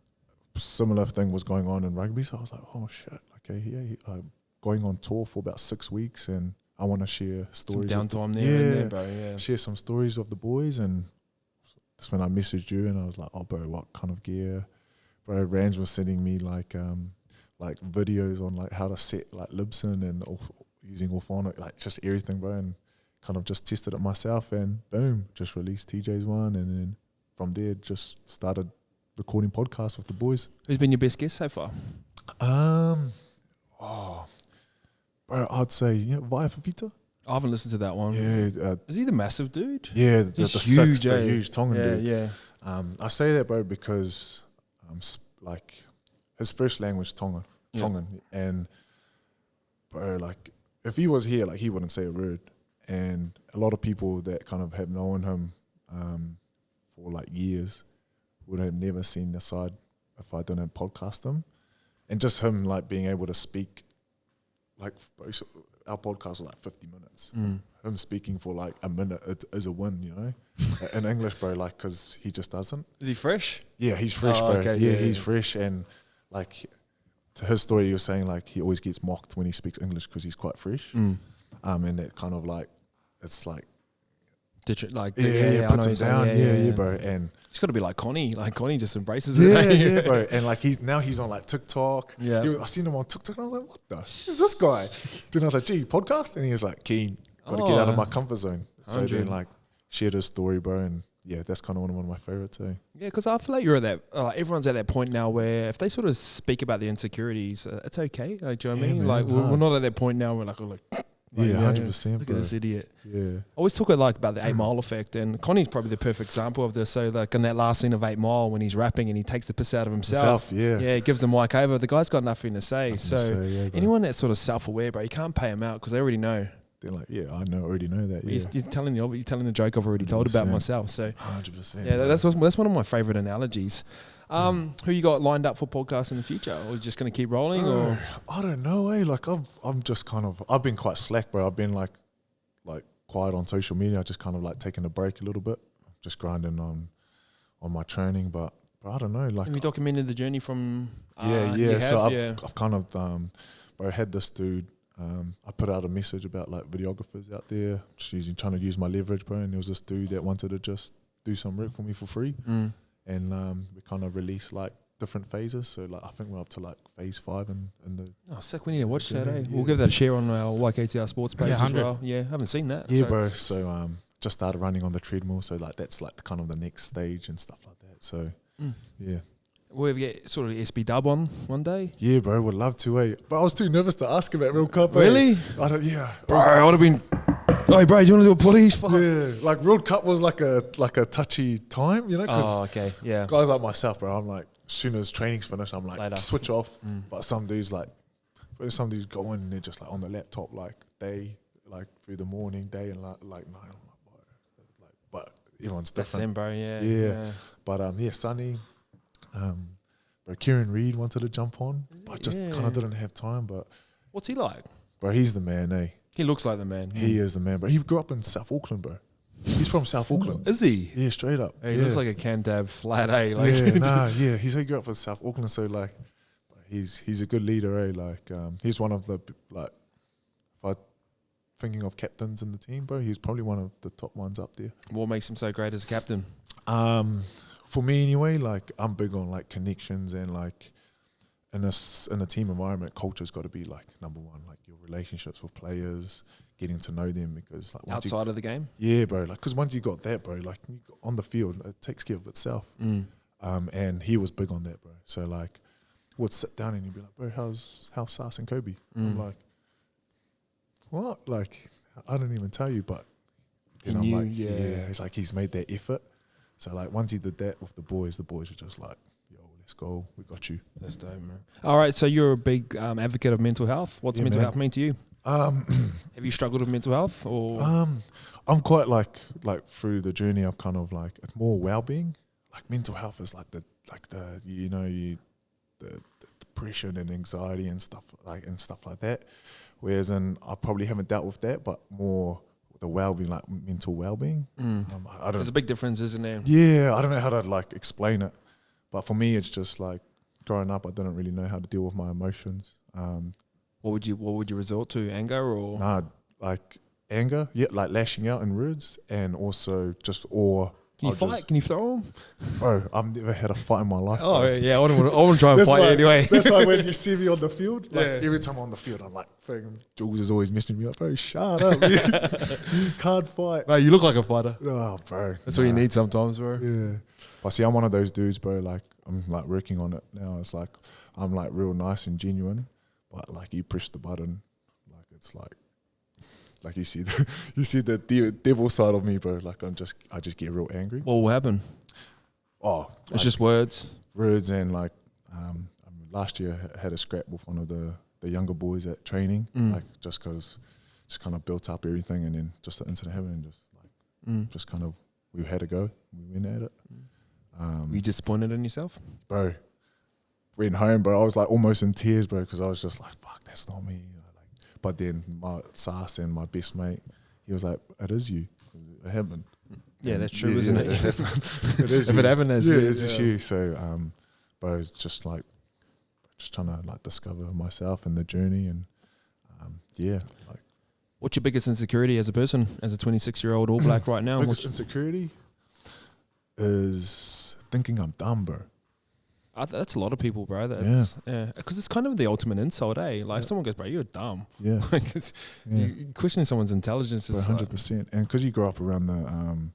similar thing was going on in rugby, so I was like, oh shit, okay, yeah, going on tour for about 6 weeks, and I want to share stories. Some downtime there and there, bro. Yeah. Share some stories of the boys, and that's when I messaged you, and I was like, oh, bro, what kind of gear? Bro, Rams was sending me like videos on like how to set like Libsyn and using Orphonic, like just everything, bro, and kind of just tested it myself, and boom, just released TJ's one, and then from there just started recording podcasts with the boys. Who's been your best guest so far? Bro, I'd say Via Fafita. I haven't listened to that one. Yeah, Is he the massive dude? yeah, the He's six, huge, the eh? huge Tongan Yeah, dude. yeah. I say that, bro, because like his first language Tongan, Yeah. and bro, like if he was here, like he wouldn't say a word, and a lot of people that kind of have known him for like years would have never seen the side if I didn't podcast him, and just him like being able to speak, like bro, so our podcast was like 50 minutes. Him speaking for like a minute is a win, you know, in English, bro, like, because he just doesn't. Is he fresh? Yeah, he's fresh, Oh, bro. okay, Yeah, yeah, he's yeah. fresh, and like to his story, he was saying like he always gets mocked when he speaks English because he's quite fresh. And that kind of like it's like Like, yeah, I know puts him he's saying, down, yeah, bro, and He's got to be like Connie. Like Connie just embraces yeah, it. yeah, bro, and like he's on like TikTok. Yeah. I seen him on TikTok, and I was like, what the shit is this guy? Then I was like, gee, podcast, and he was like, keen, got to get out of my comfort zone. So 100. then like shared his story, bro, and yeah, that's kind of one of my favorites too. Yeah, because I feel like you're at that. Everyone's at that point now where if they sort of speak about the insecurities, it's okay. Like, do you know what I Yeah, mean? man, Like hard. we're not at that point now. We're like, Yeah, you know, 100%, Look bro. at this idiot. Yeah, I always talk about the 8 Mile effect, and Connie's probably the perfect example of this. So, like in that last scene of 8 Mile, when he's rapping and he takes the piss out of himself, yeah. he gives them mic over. The guy's got nothing to say. Nothing to say, yeah, bro. anyone that's sort of self-aware, bro, you can't pay them out because they already know. They're like, yeah, I already know that. Yeah, He's telling the joke I've already told about 100%. myself. So, 100%. yeah, that's one of my favorite analogies. Who you got lined up for podcasts in the future? Or you just going to keep rolling? Or I don't know, like I'm just kind of, I've been quite slack, bro. I've been like quiet on social media. I just kind of like taking a break a little bit, just grinding on my training. But I don't know, like have you documented the journey from? So I've kind of bro, had this dude. I put out a message about like videographers out there, just trying to use my leverage, bro. And there was this dude that wanted to just do some work for me for free, and we kind of released like different phases. So like I think we're up to like phase 5 in the. Oh, sick! We need to watch that. Yeah, Eh? yeah. We'll give that a share on our YKTR sports page Yeah, as 100. well. Yeah, haven't seen that. Yeah, so. bro. So just started running on the treadmill. So like that's like kind of the next stage and stuff like that. So yeah. We'll get sort of SB dub on one day. Yeah, bro, would love to, eh? But I was too nervous to ask about World Cup. Really? I don't. Yeah, Bro, I would have been. Hey, bro, do you want to do a police? Fuck. Yeah, like World Cup was like a touchy time, you know? Because Oh, okay, yeah. guys like myself, bro, I'm like, as soon as training's finished, I'm like, Later. switch off. But some dudes some dudes go in and they're just like on the laptop, like through the morning, day, and like night. I'm like, bro, but everyone's That's different. them, bro. Yeah. Yeah. But Sonny, bro, Kieran Reid wanted to jump on, but just kind of didn't have time. But What's he like? bro, he's the man, eh? He looks like the man. He is the man, bro. He grew up in South Auckland, bro. He's from South Auckland. Is he? Yeah, straight up. He yeah. looks like a Cantab flat A. Like, Yeah. He grew up in South Auckland, so like, he's a good leader, eh? Like, he's one of the like, if I thinking of captains in the team, bro, he's probably one of the top ones up there. What makes him so great as a captain? For me anyway, like I'm big on like connections and like in a team environment, culture's got to be like number one, like your relationships with players, getting to know them, because like once Outside of the game? yeah, bro, like because once you got that, bro, like on the field, it takes care of itself. And he was big on that, bro. So like, would sit down and he'd be like, bro, how's Sas and Kobe? I'm like, what? Like, I didn't even tell you, but He then I'm knew, like, yeah. it's like he's made that effort. So like once he did that with the boys were just like, yo, let's go, we got you. That's dope, man. All right, so you're a big advocate of mental health. What's Yeah, mental man. health mean to you? Have you struggled with mental health or? I'm quite like through the journey of kind of like it's more well-being. Like mental health is like the depression and anxiety and stuff like that. Whereas I probably haven't dealt with that, but more the well-being, like mental well-being. I don't. There's a big difference, isn't there? Yeah, I don't know how to like explain it, but for me, it's just like growing up, I didn't really know how to deal with my emotions. What would you resort to? Anger or? Nah, like anger, yeah, like lashing out in words, and also just awe. Can you fight? Can you throw them? Bro, I've never had a fight in my life. Oh bro. yeah, I want to try and That's fight why, you anyway. That's why when you see me on the field, like Yeah. every time I'm on the field, I'm like, Jules is always messaging me like, bro, shut up, you can't fight. No, you look like a fighter. Oh, bro, That's what you need sometimes, bro. Yeah, but see, I'm one of those dudes, bro. Like I'm like working on it now. It's like I'm like real nice and genuine, but like you push the button, like it's like you see the devil side of me, bro. Like I just get real angry. What will happen? Oh, It's just words. words and like last year I had a scrap with one of the younger boys at training, like just kind of built up everything, and then just the incident happened, and just like just kind of we had a go, we went at it. Were you disappointed in yourself? Bro, went home, bro. I was like almost in tears, bro, because I was just like, fuck, that's not me. But then my Sas and my best mate, he was like, it is you. It happened. Yeah, And that's true, isn't it? It is If you. it happened, it's yeah, you, it's just yeah. you. So, bro, it's just like, just trying to like discover myself and the journey, and yeah, like What's your biggest insecurity as a person, as a 26-year-old All Black right now? biggest insecurity is thinking I'm dumb, bro. That's a lot of people, bro. That's, yeah. Because it's kind of the ultimate insult, eh? Like, if someone goes, bro, you're dumb. Yeah, Because you questioning someone's intelligence is 100%. And because you grow up around the,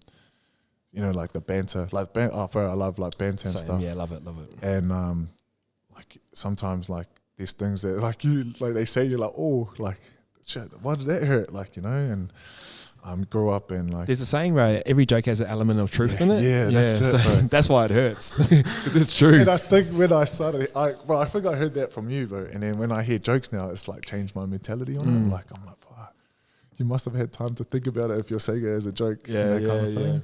like the banter, like bro, I love like banter and stuff. Yeah, love it. And like sometimes like there's things that like they say, you're like, oh, like shit, why did that hurt? Like, and grow up and like There's a saying, right? Every joke has an element of truth in it. yeah, that's it, so bro. that's why it hurts. 'Cause it's true. And I think when I started, I think I heard that from you, bro. And then when I hear jokes now, it's like changed my mentality on it. I'm like, fuck, you must have had time to think about it if you're saying it as a joke. Yeah, kind of yeah. thing.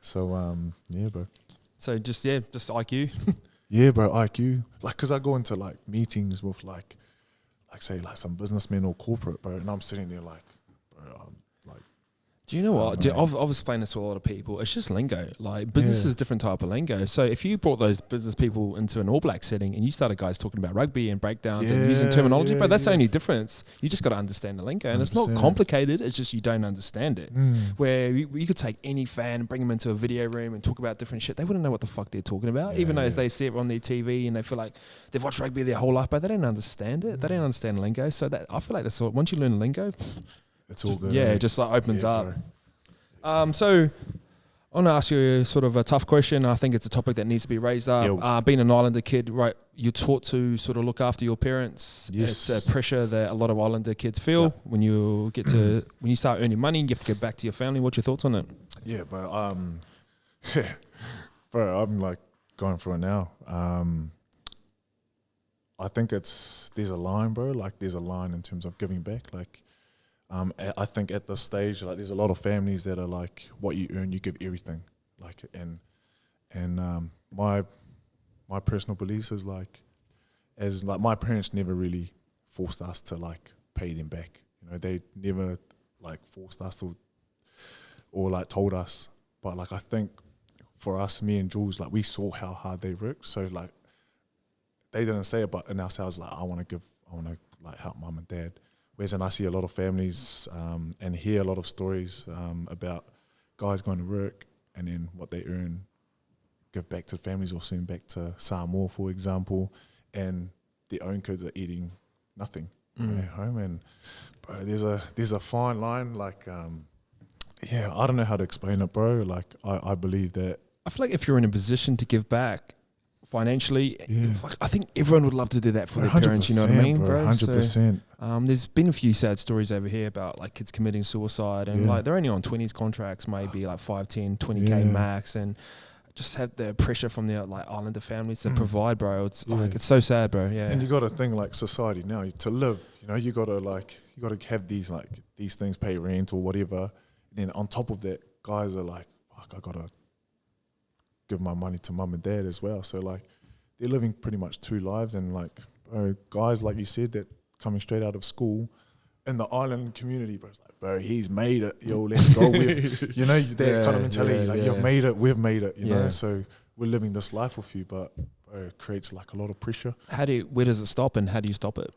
So yeah, bro. So just IQ. Yeah, bro, IQ. Like, cause I go into like meetings with like say like some businessmen or corporate, bro, and I'm sitting there like, bro, I'm like. Do you know what? I've explained this to a lot of people. It's just lingo. Like, business is a different type of lingo. So if you brought those business people into an All Black setting and you started guys talking about rugby and breakdowns and using terminology, but that's the only difference. You just got to understand the lingo. And it's not 100%. complicated. It's just you don't understand it. Where you could take any fan and bring them into a video room and talk about different shit. They wouldn't know what the fuck they're talking about, even though they see it on their TV and they feel like they've watched rugby their whole life, but they don't understand it. They don't understand lingo. So I feel like that's all, once you learn the lingo, it's all good. yeah, it just like opens up. Bro. So I want to ask you sort of a tough question. I think it's a topic that needs to be raised up. Being an Islander kid, right, you're taught to sort of look after your parents. Yes. It's a pressure that a lot of Islander kids feel when you when you start earning money, you have to get back to your family. What's your thoughts on it? Yeah, bro. Bro, I'm like going through it now. I think there's a line, bro. Like there's a line in terms of giving back. Like I think at this stage, like there's a lot of families that are like, what you earn, you give everything. Like and my personal beliefs is like, as like my parents never really forced us to like pay them back. They never like forced us to, or like told us. But like I think for us, me and Jules, like we saw how hard they worked. So like they didn't say it, but in ourselves, like I want to like help mum and dad. Whereas then I see a lot of families and hear a lot of stories about guys going to work and then what they earn, give back to families or send back to Samoa, for example, and their own kids are eating nothing at home. And bro, there's a fine line. Like, I don't know how to explain it, bro. Like, I believe that. I feel like if you're in a position to give back financially, I think everyone would love to do that for their parents. You know what I mean, bro? 100%. So, there's been a few sad stories over here about like kids committing suicide, and like they're only on 20s contracts, maybe like 5, 10, 20K max, and just have the pressure from the like islander families to provide, bro. It's like it's so sad, bro. Yeah, And you got to think like society now to live. You know, you got to have these things, pay rent or whatever. And then on top of that, guys are like, fuck, I gotta give my money to mum and dad as well. So like, they're living pretty much two lives. And like, bro, guys like you said that coming straight out of school in the island community, bro, it's like, bro, he's made it. Yo, let's go. You know, that kind of mentality. You've made it, we've made it. You know, so we're living this life with you, but bro, it creates like a lot of pressure. Where does it stop, and how do you stop it?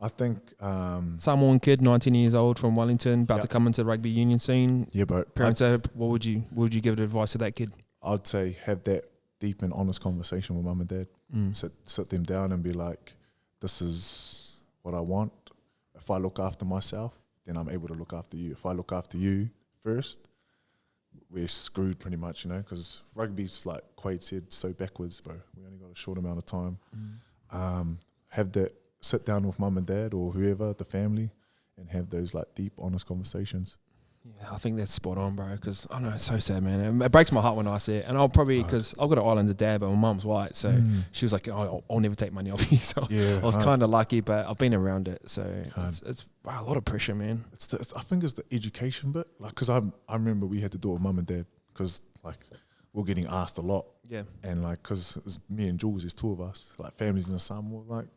I think Samoan kid, 19 years old from Wellington, about to come into the rugby union scene. Yeah, bro. Parents, what would you give advice to that kid? I'd say have that deep and honest conversation with mum and dad. Sit them down and be like, this is what I want. If I look after myself, then I'm able to look after you. If I look after you first, we're screwed pretty much, you know, because rugby's, like Quaid said, so backwards, bro. We only got a short amount of time. Have that, sit down with mum and dad or whoever, the family, and have those like deep, honest conversations. Yeah, I think that's spot on, bro, because I know it's so sad, man. It breaks my heart when I see it. And I'll probably, because I've got an islander dad, but my mum's white, so she was like, I'll never take money off you. So I was kind of lucky, but I've been around it. So it's a lot of pressure, man. I think it's the education bit, like, because I remember we had to do it with mum and dad, because like we're getting asked a lot. Yeah. And like, because it's me and Jules, there's two of us, like families in the Samoa, like,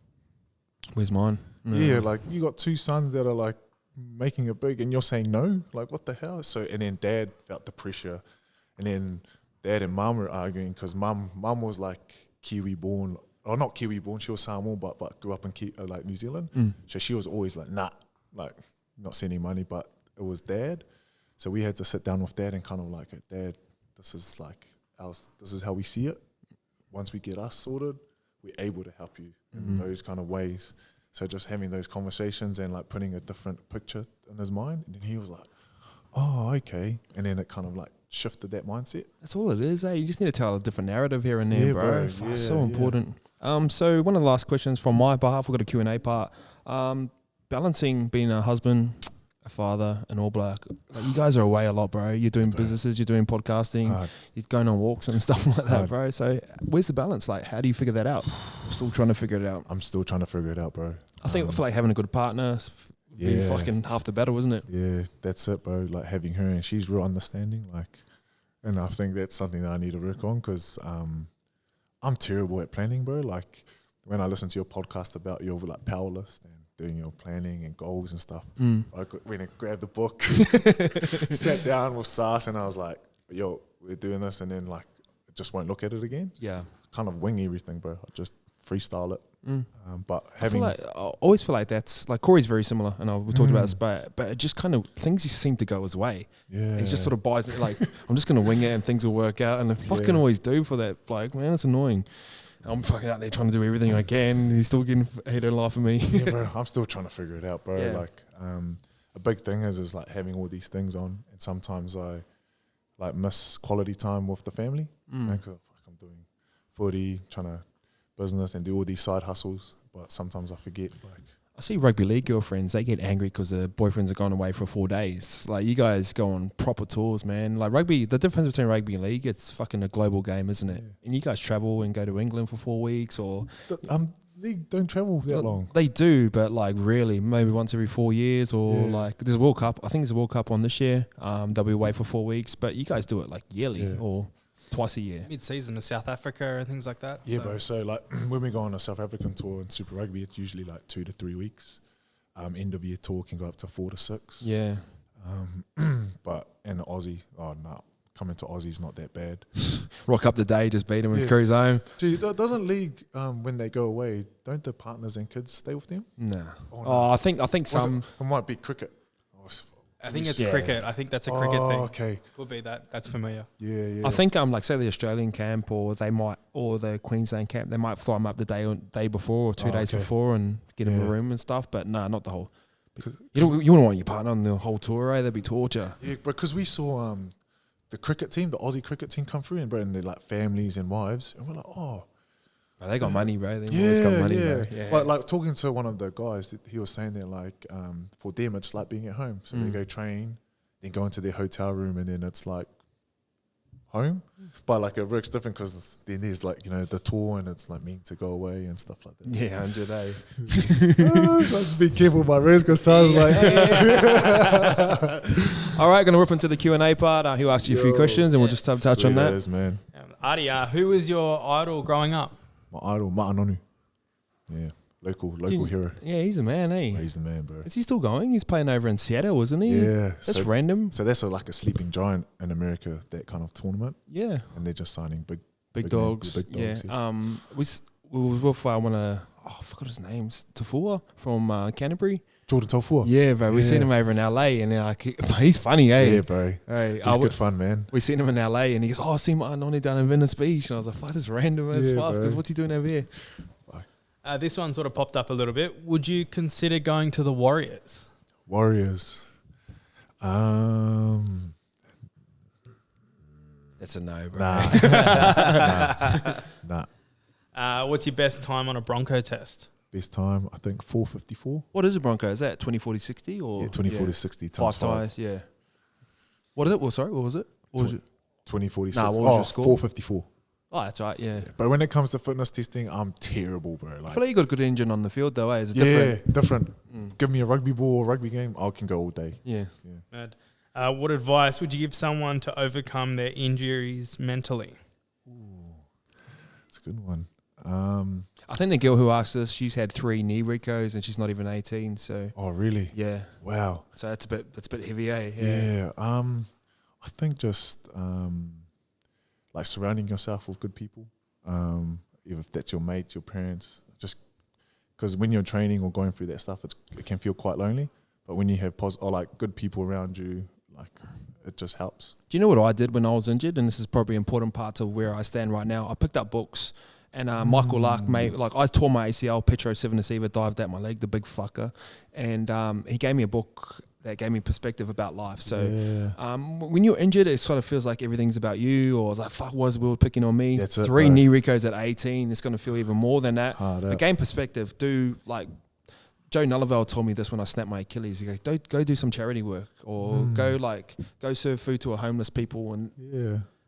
where's mine? Yeah, like you got two sons that are like making it big and you're saying no, like what the hell? So, and then dad felt the pressure, and then dad and mum were arguing because mum was like Kiwi born, or not Kiwi born, she was Samoan but grew up in like New Zealand. So she was always like, nah, like not sending money, but it was dad. So we had to sit down with dad and kind of like, dad, this is like this is how we see it. Once we get us sorted, we're able to help you in those kind of ways. So just having those conversations and like putting a different picture in his mind, and then he was like, oh, okay. And then it kind of like shifted that mindset. That's all it is, eh? You just need to tell a different narrative here and there, Yeah, bro. bro. Fuck, Yeah, so yeah. important. So one of the last questions from my behalf, we've got a Q&A part. Balancing being a husband, a father, an All Black. Like, you guys are away a lot, bro. You're doing businesses, you're doing podcasting, you're going on walks and stuff like that, bro. So where's the balance? Like, how do you figure that out? I'm still trying to figure it out. I'm still trying to figure it out, bro. I feel like having a good partner be fucking half the battle, isn't it? Yeah, that's it, bro. Like having her, and she's real understanding. Like, and I think that's something that I need to work on, because I'm terrible at planning, bro. Like when I listen to your podcast about your like power list and doing your planning and goals and stuff, I went and grabbed the book, sat down with Sas, and I was like, yo, we're doing this, and then like I just won't look at it again. Yeah. Kind of wing everything, bro. I just freestyle it. But I always feel like that's like Corey's very similar, and we talked about this, but it just kind of things just seem to go his way. Yeah, he just sort of buys it like I'm just gonna wing it and things will work out, and they fucking always do for that. Like, man, it's annoying. I'm fucking out there trying to do everything I can. He's still getting he don't laugh at me. Yeah, bro. I'm still trying to figure it out, bro. Yeah. Like, a big thing is like having all these things on, and sometimes I like miss quality time with the family. Because I'm doing footy, trying to business and do all these side hustles, but sometimes I forget. Like, I see rugby league girlfriends, they get angry because their boyfriends are gone away for 4 days. Like, you guys go on proper tours, man. Like rugby, the difference between rugby and league, it's fucking a global game, isn't it? And you guys travel and go to England for 4 weeks, or league don't travel that long. They do, but like really, maybe once every 4 years, or like there's a World Cup. I think there's a World Cup on this year. They'll be away for 4 weeks, but you guys do it like yearly or twice a year. Mid-season to South Africa and things like that. Yeah, bro. So like when we go on a South African tour in Super Rugby, it's usually like 2 to 3 weeks. End of year tour can go up to 4 to 6. Yeah. But in Aussie, coming to Aussie's not that bad. Rock up the day, just beat them and cruise home. Gee, doesn't league when they go away, don't the partners and kids stay with them? Nah. Oh, no. I think some. It might be cricket. I think it's cricket. I think that's a cricket thing. Okay. Could be that. That's familiar. Yeah. I think like say the Australian camp, or the Queensland camp, they might fly them up the day before or 2 days before and get them a room and stuff. But not the whole. You wouldn't want your partner on the whole tour, That'd be torture. Yeah, because we saw the cricket team, the Aussie cricket team, come through, and bro, and they're like families and wives, and we're like, oh. Bro, they got money, bro. They always got money, bro. Yeah. But like talking to one of the guys, he was saying that like for them it's like being at home. So they go train, then go into their hotel room, and then it's like home. But like it works different because then there's like, you know, the tour and it's like meant to go away and stuff like that. Yeah, 100, eh? So just be careful with my words because sounds like. All right, going to rip into the Q&A part. He'll ask you a few questions and we'll just touch on that. Is, man. Ardie, who was your idol growing up? My idol, Ma'anonu. Yeah, local hero. Yeah, he's a man, eh? He's the man, bro. Is he still going? He's playing over in Seattle, isn't he? Yeah. That's random. So that's like a sleeping giant in America, that kind of tournament. Yeah. And they're just signing big dogs. big dogs. Yeah. We was with I forgot his name. Tafua from Canterbury. Jordan Tofua. Yeah, bro. We seen him over in LA, and he's funny, eh? Yeah, bro. Hey, He's good fun, man. We seen him in LA, and he goes, "Oh, I see my Noni down in Venice Beach," and I was like, "Fuck, this random as fuck." Because what's he doing over here? This one sort of popped up a little bit. Would you consider going to the Warriors? Warriors. That's a no, bro. Nah. What's your best time on a Bronco test? Best time, I think 4:54. What is a Bronco? Is that 20-40-60 or 20-40-60 times 5 tires? Yeah. What is it? Well, sorry, what was it? What was it? 20-40-60. Nah, what was your score? 4:54. Oh, that's right. Yeah. But when it comes to fitness testing, I'm terrible, bro. I Like, feel like you got a good engine on the field, though. Eh? Is it different? different. Give me a rugby ball or rugby game, I can go all day. Yeah. Mad. What advice would you give someone to overcome their injuries mentally? It's a good one. I think the girl who asked us, she's had 3 knee recos and she's not even 18. So Oh, really? yeah. Wow. So that's a bit heavy, eh? Yeah. I think just like surrounding yourself with good people. If that's your mates, your parents, just because when you're training or going through that stuff, it can feel quite lonely. But when you have good people around you, like it just helps. Do you know what I did when I was injured? And this is probably an important part of where I stand right now. I picked up books. And Michael Lark, mate, like I tore my ACL, Petro 7 receiver, dived out my leg, the big fucker. And he gave me a book that gave me perspective about life. So when you're injured, it sort of feels like everything's about you, or it's like, fuck, was the world picking on me? That's it, 3 bro. knee recos at 18, it's going to feel even more than that. Hard But up. gain perspective, Joe Nullivel told me this when I snapped my Achilles. He goes, go do some charity work, or go serve food to a homeless people. And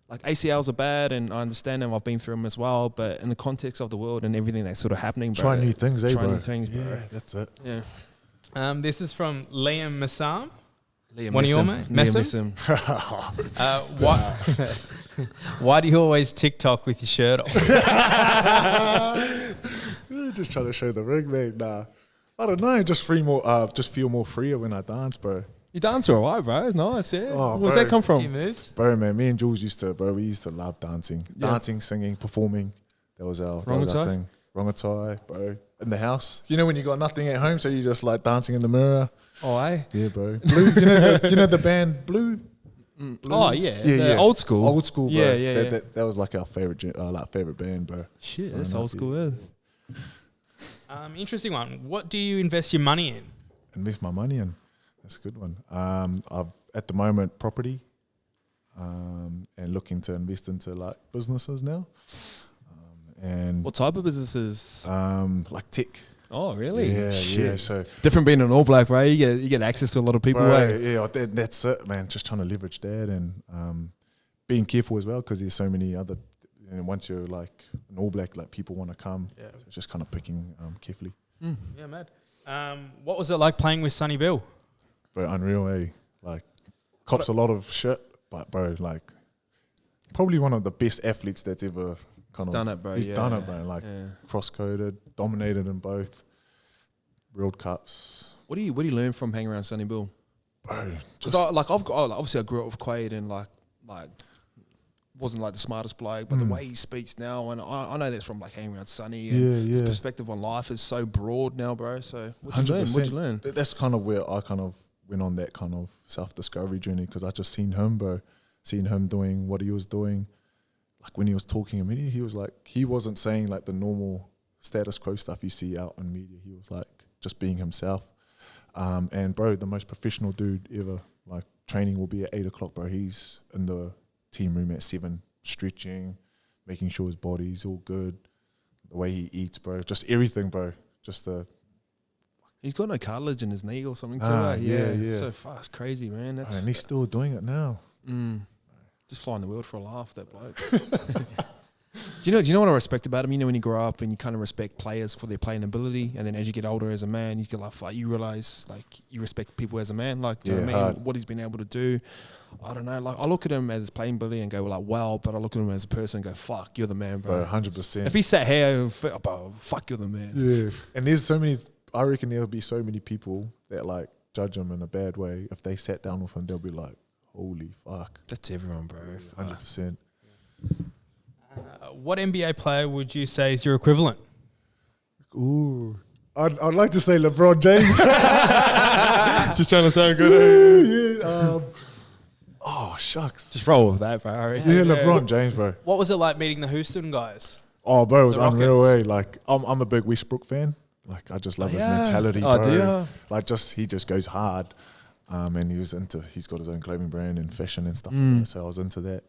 like ACLs are bad, and I understand them. I've been through them as well. But in the context of the world and everything that's sort of happening, bro, Try new things, bro. Try new things, bro. Yeah, that's it. Yeah. This is from Liam Massam. Liam One of your Messam. mates? Liam Messam. Why do you always TikTok with your shirt off? Just trying to show the rig, mate. Nah, I don't know. Just feel more freer when I dance, bro. You dance all right, bro. Nice, yeah. Oh, Where's bro. that come Few from? moves. Bro, man, me and Jules we used to love dancing. Yeah. Dancing, singing, performing. That was our Rongatai? thing. Rongatai, bro. In the house. You know when you got nothing at home, so you just like dancing in the mirror? Oh, eh? Yeah, bro. Blue, you know the band Blue? Blue? Oh, yeah. Yeah, The yeah. old school. Old school, bro. Yeah. That was like our favorite band, bro. Shit, that's know, old school is. Interesting one. What do you invest your money in? Invest my money in. That's a good one. I've at the moment property, and looking to invest into like businesses now. And What type of businesses? like tech. Oh, really? Yeah, Shit. yeah. So, Different being an All Black, bro. You get access to a lot of people, bro, eh? yeah, that's it, man. Just trying to leverage that and being careful as well because there's so many other. And once you're like an All Black, like people want to come. Yeah. So just kind of picking carefully. Yeah, mad. What was it like playing with Sonny Bill? Bro, unreal, eh? Like, cops a lot of shit, but bro, like, probably one of the best athletes that's ever kind of Done it, bro. He's yeah. done it, bro. Like, Yeah. cross-coded, dominated in both World Cups, What do you learn from hanging around Sonny Bill? bro. Because obviously I grew up with Quaid and like wasn't like the smartest bloke, but the way he speaks now, and I know that's from like hanging around Sonny. And his perspective on life is so broad now, bro. So what'd you learn? 100%. What'd you learn? That's kind of where I kind of went on that kind of self-discovery journey because I just seen him, bro. Seen him doing what he was doing. Like when he was talking in media, he was like, he wasn't saying like the normal status quo stuff you see out in media. He was like just being himself. And bro, the most professional dude ever. Like training will be at 8 o'clock, bro. He's in the team room at 7, stretching, making sure his body's all good. The way he eats, bro. Just everything, bro. Just the He's got no cartilage in his knee or something too. Ah, eh? yeah. So fast, crazy, man. That's and he's still doing it now. Just flying the world for a laugh, that bloke. Do you know what I respect about him? You know, when you grow up and you kind of respect players for their playing ability, and then as you get older as a man, you get like you realize like you respect people as a man, like you know what I mean, what he's been able to do. I don't know, like I look at him as his playing ability and go like, wow, but I look at him as a person and go, fuck, you're the man, bro. 100%. If he sat here, fuck, you're the man. Yeah, and there's so many. I reckon there'll be so many people that like judge him in a bad way. If they sat down with him, they'll be like, holy fuck. That's everyone, bro. 100%. What NBA player would you say is your equivalent? Ooh. I'd like to say LeBron James. Just trying to sound good. Oh, shucks. Just roll with that, bro. Yeah, LeBron James, bro. What was it like meeting the Houston guys? Oh, bro, it was The unreal, Rockets. Like, I'm a big Westbrook fan. Like, I just love his yeah. mentality, Oh, bro. do ya? Like, he just goes hard. And he's got his own clothing brand and fashion and stuff like that. So I was into that.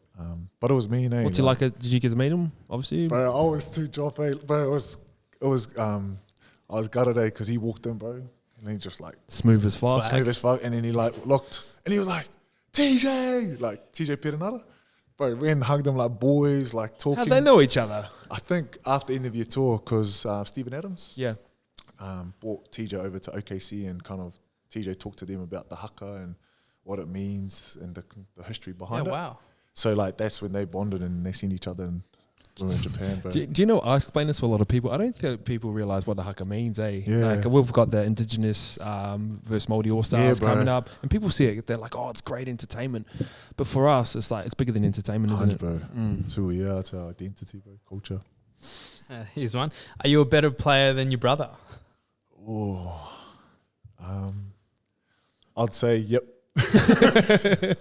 But it was me, eh? What's he like? Did you get to meet him? Obviously, Bro, I was too drop, eh? Bro, I was gutted, eh? Because he walked in, bro. And he just like, smooth as fuck. smooth as fuck. And then he like looked and he was like, TJ! Like, TJ Perenara. Bro, we hugged him like boys, like talking. How'd they know each other? I think after end of your tour, because Stephen Adams Yeah. brought TJ over to OKC and kind of TJ talked to them about the haka and what it means and the history behind it. Wow. So like that's when they bonded and they seen each other and we were in Japan. Bro. Do you know, I explain this to a lot of people. I don't think people realise what the haka means, eh? Yeah. Like, we've got the Indigenous versus Māori All-Stars bro. coming up, and people see it, they're like, oh, it's great entertainment. But for us, it's like, it's bigger than entertainment, isn't it? Bro. It's who we are, it's our identity, bro, culture. Here's one. Are you a better player than your brother? Oh, I'd say yep.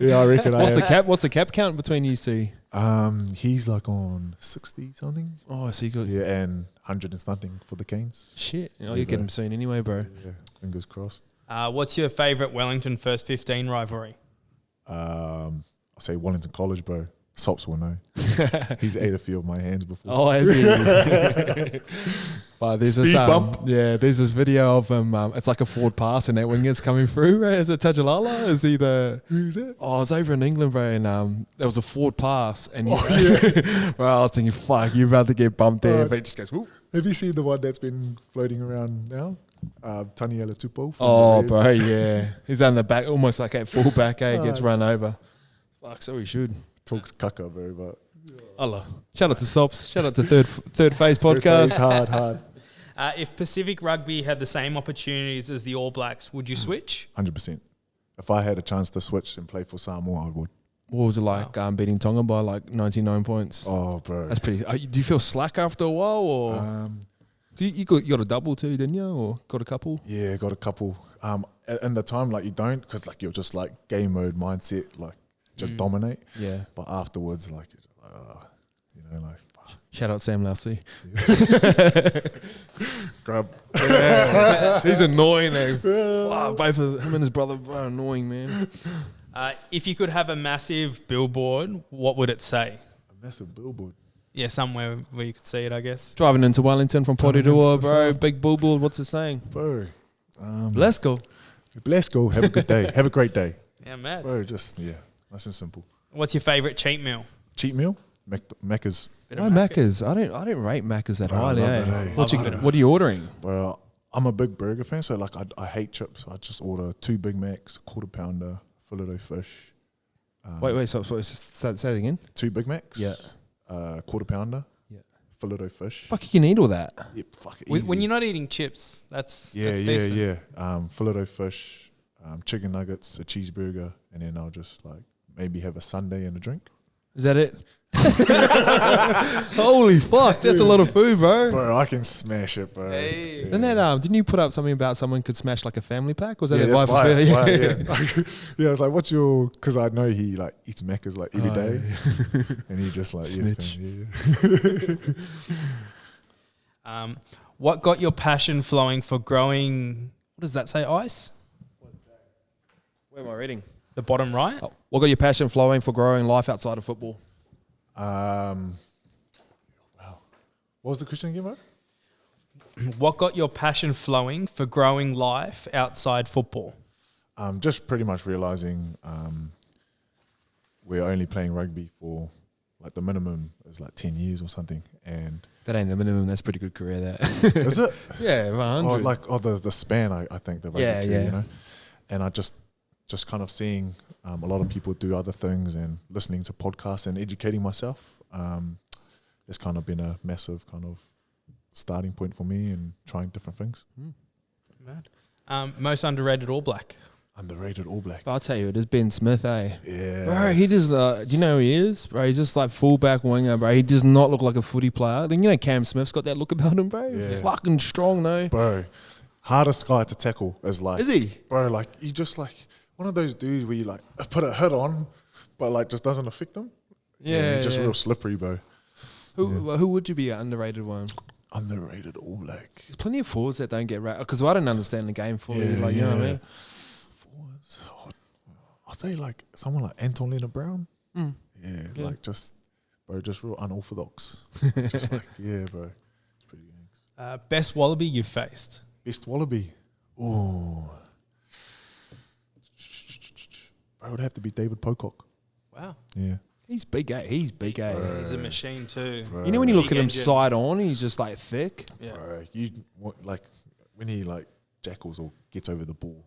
Yeah, I reckon What's the cap count between you two? he's like on 60 something. Oh, so you got Yeah, and 100 and something for the Canes. shit. Oh, Yeah, you get bro. him soon anyway, bro. Yeah, fingers crossed. What's your favourite Wellington First 15 rivalry? I'll say Wellington College, bro. Sops will know. He's ate a few of my hands before. Oh, has he? But there's Speed this bump. yeah, there's this video of him. It's like a forward pass, and that winger's coming through. Right? Is it Tajalala? Is he the? Who's that? Oh, it's over in England, bro. And there was a forward pass, and bro, I was thinking, fuck, you're about to get bumped there. But it just goes, whoop. Have you seen the one that's been floating around now? Taniela Tupo. from Oh, the bro, Reds. yeah. He's on the back, almost like at full back, gets run over. Fuck, so he should. Talks caca, bro, but Allah. Shout out to Sops. Shout out to Third Phase Podcast. It's hard. If Pacific Rugby had the same opportunities as the All Blacks, would you switch? 100%. If I had a chance to switch and play for Samoa, I would. What was it like beating Tonga by like 99 points? Oh, bro. That's pretty. Do you feel slack after a while, or you got a double too, didn't you, or got a couple? Yeah, got a couple. In the time, like you don't, because like you're just like game mode mindset, like just dominate. Yeah. But afterwards, like, you know, like Shout out Sam Lassie. grab. He's annoying. Wow, both of him and his brother are annoying, man. If you could have a massive billboard, what would it say? A massive billboard. Yeah, somewhere where you could see it, I guess. Driving into Wellington from Coming Porirua, into the bro. south. Big billboard. What's it saying? Bro. Let's go. Let's go. Have a good day. Have a great day. Yeah, mad. Bro, just, yeah, nice and simple. What's your favourite cheat meal? Cheat meal? Macca's. Why Macca's? I don't rate Macca's that Bro, I highly. love Eh? it, eh? What are you ordering? Bro, I'm a big burger fan, so like I hate chips. I just order 2 Big Macs, a quarter pounder, fillet fish. Wait. So say it again. 2 Big Macs. Yeah. Quarter pounder. Yeah. Fillet fish. Fuck, you can eat all that. Yeah, fuck it. When easy. you're not eating chips, that's Yeah. decent. Fillet fish, chicken nuggets, a cheeseburger, and then I'll just like maybe have a sundae and a drink. Is that it? Holy fuck, that's a lot of food, bro. Bro, I can smash it, bro. Hey. Yeah. Didn't that didn't you put up something about someone could smash like a family pack? Was that Yeah, a that's vibe why, for yeah. Yeah, I was like, what's your, because I know he like eats Macca's like every day, and he just like, Snitch. yeah. What got your passion flowing for growing, what does that say, ice? Where am I reading? The bottom right? What got your passion flowing for growing life outside of football? Wow. What was the question again, bro? What got your passion flowing for growing life outside football? Just pretty much realizing we're only playing rugby for like the minimum is like 10 years or something, and That ain't the minimum. That's a pretty good career. That is it? Yeah, 100. The span. I think the rugby career, you know, and I just kind of seeing a lot of people do other things and listening to podcasts and educating myself. It's kind of been a massive kind of starting point for me and trying different things. Mad. Most underrated All Black. Underrated All Black. But I'll tell you, it is Ben Smith, eh? Yeah. Bro, he just, do you know who he is? Bro, he's just like fullback winger, bro. He does not look like a footy player. Then, you know, Cam Smith's got that look about him, bro. Yeah. Fucking strong, no? Bro, hardest guy to tackle is like... Is he? Bro, like, you just like... One of those dudes where you like put a hit on, but like just doesn't affect them. Yeah, he's just real slippery, bro. Who would you be an underrated one? Underrated All Black. There's plenty of forwards that don't get right. Because I don't understand the game fully. Yeah, like, you know what I mean? Forwards. I'd say like someone like Anton Leonard-Brown. Yeah, like just real unorthodox. Just like, yeah, bro. It's pretty gangs. Best Wallaby you've faced. Best Wallaby. Ooh. Bro, it would have to be David Pocock. Wow. Yeah. He's big, eh? He's big, eh? He's a machine too. Bro. You know when you look Big at him engine. side on, he's just like thick. Yeah. Bro, you want, like when he like jackals or gets over the ball,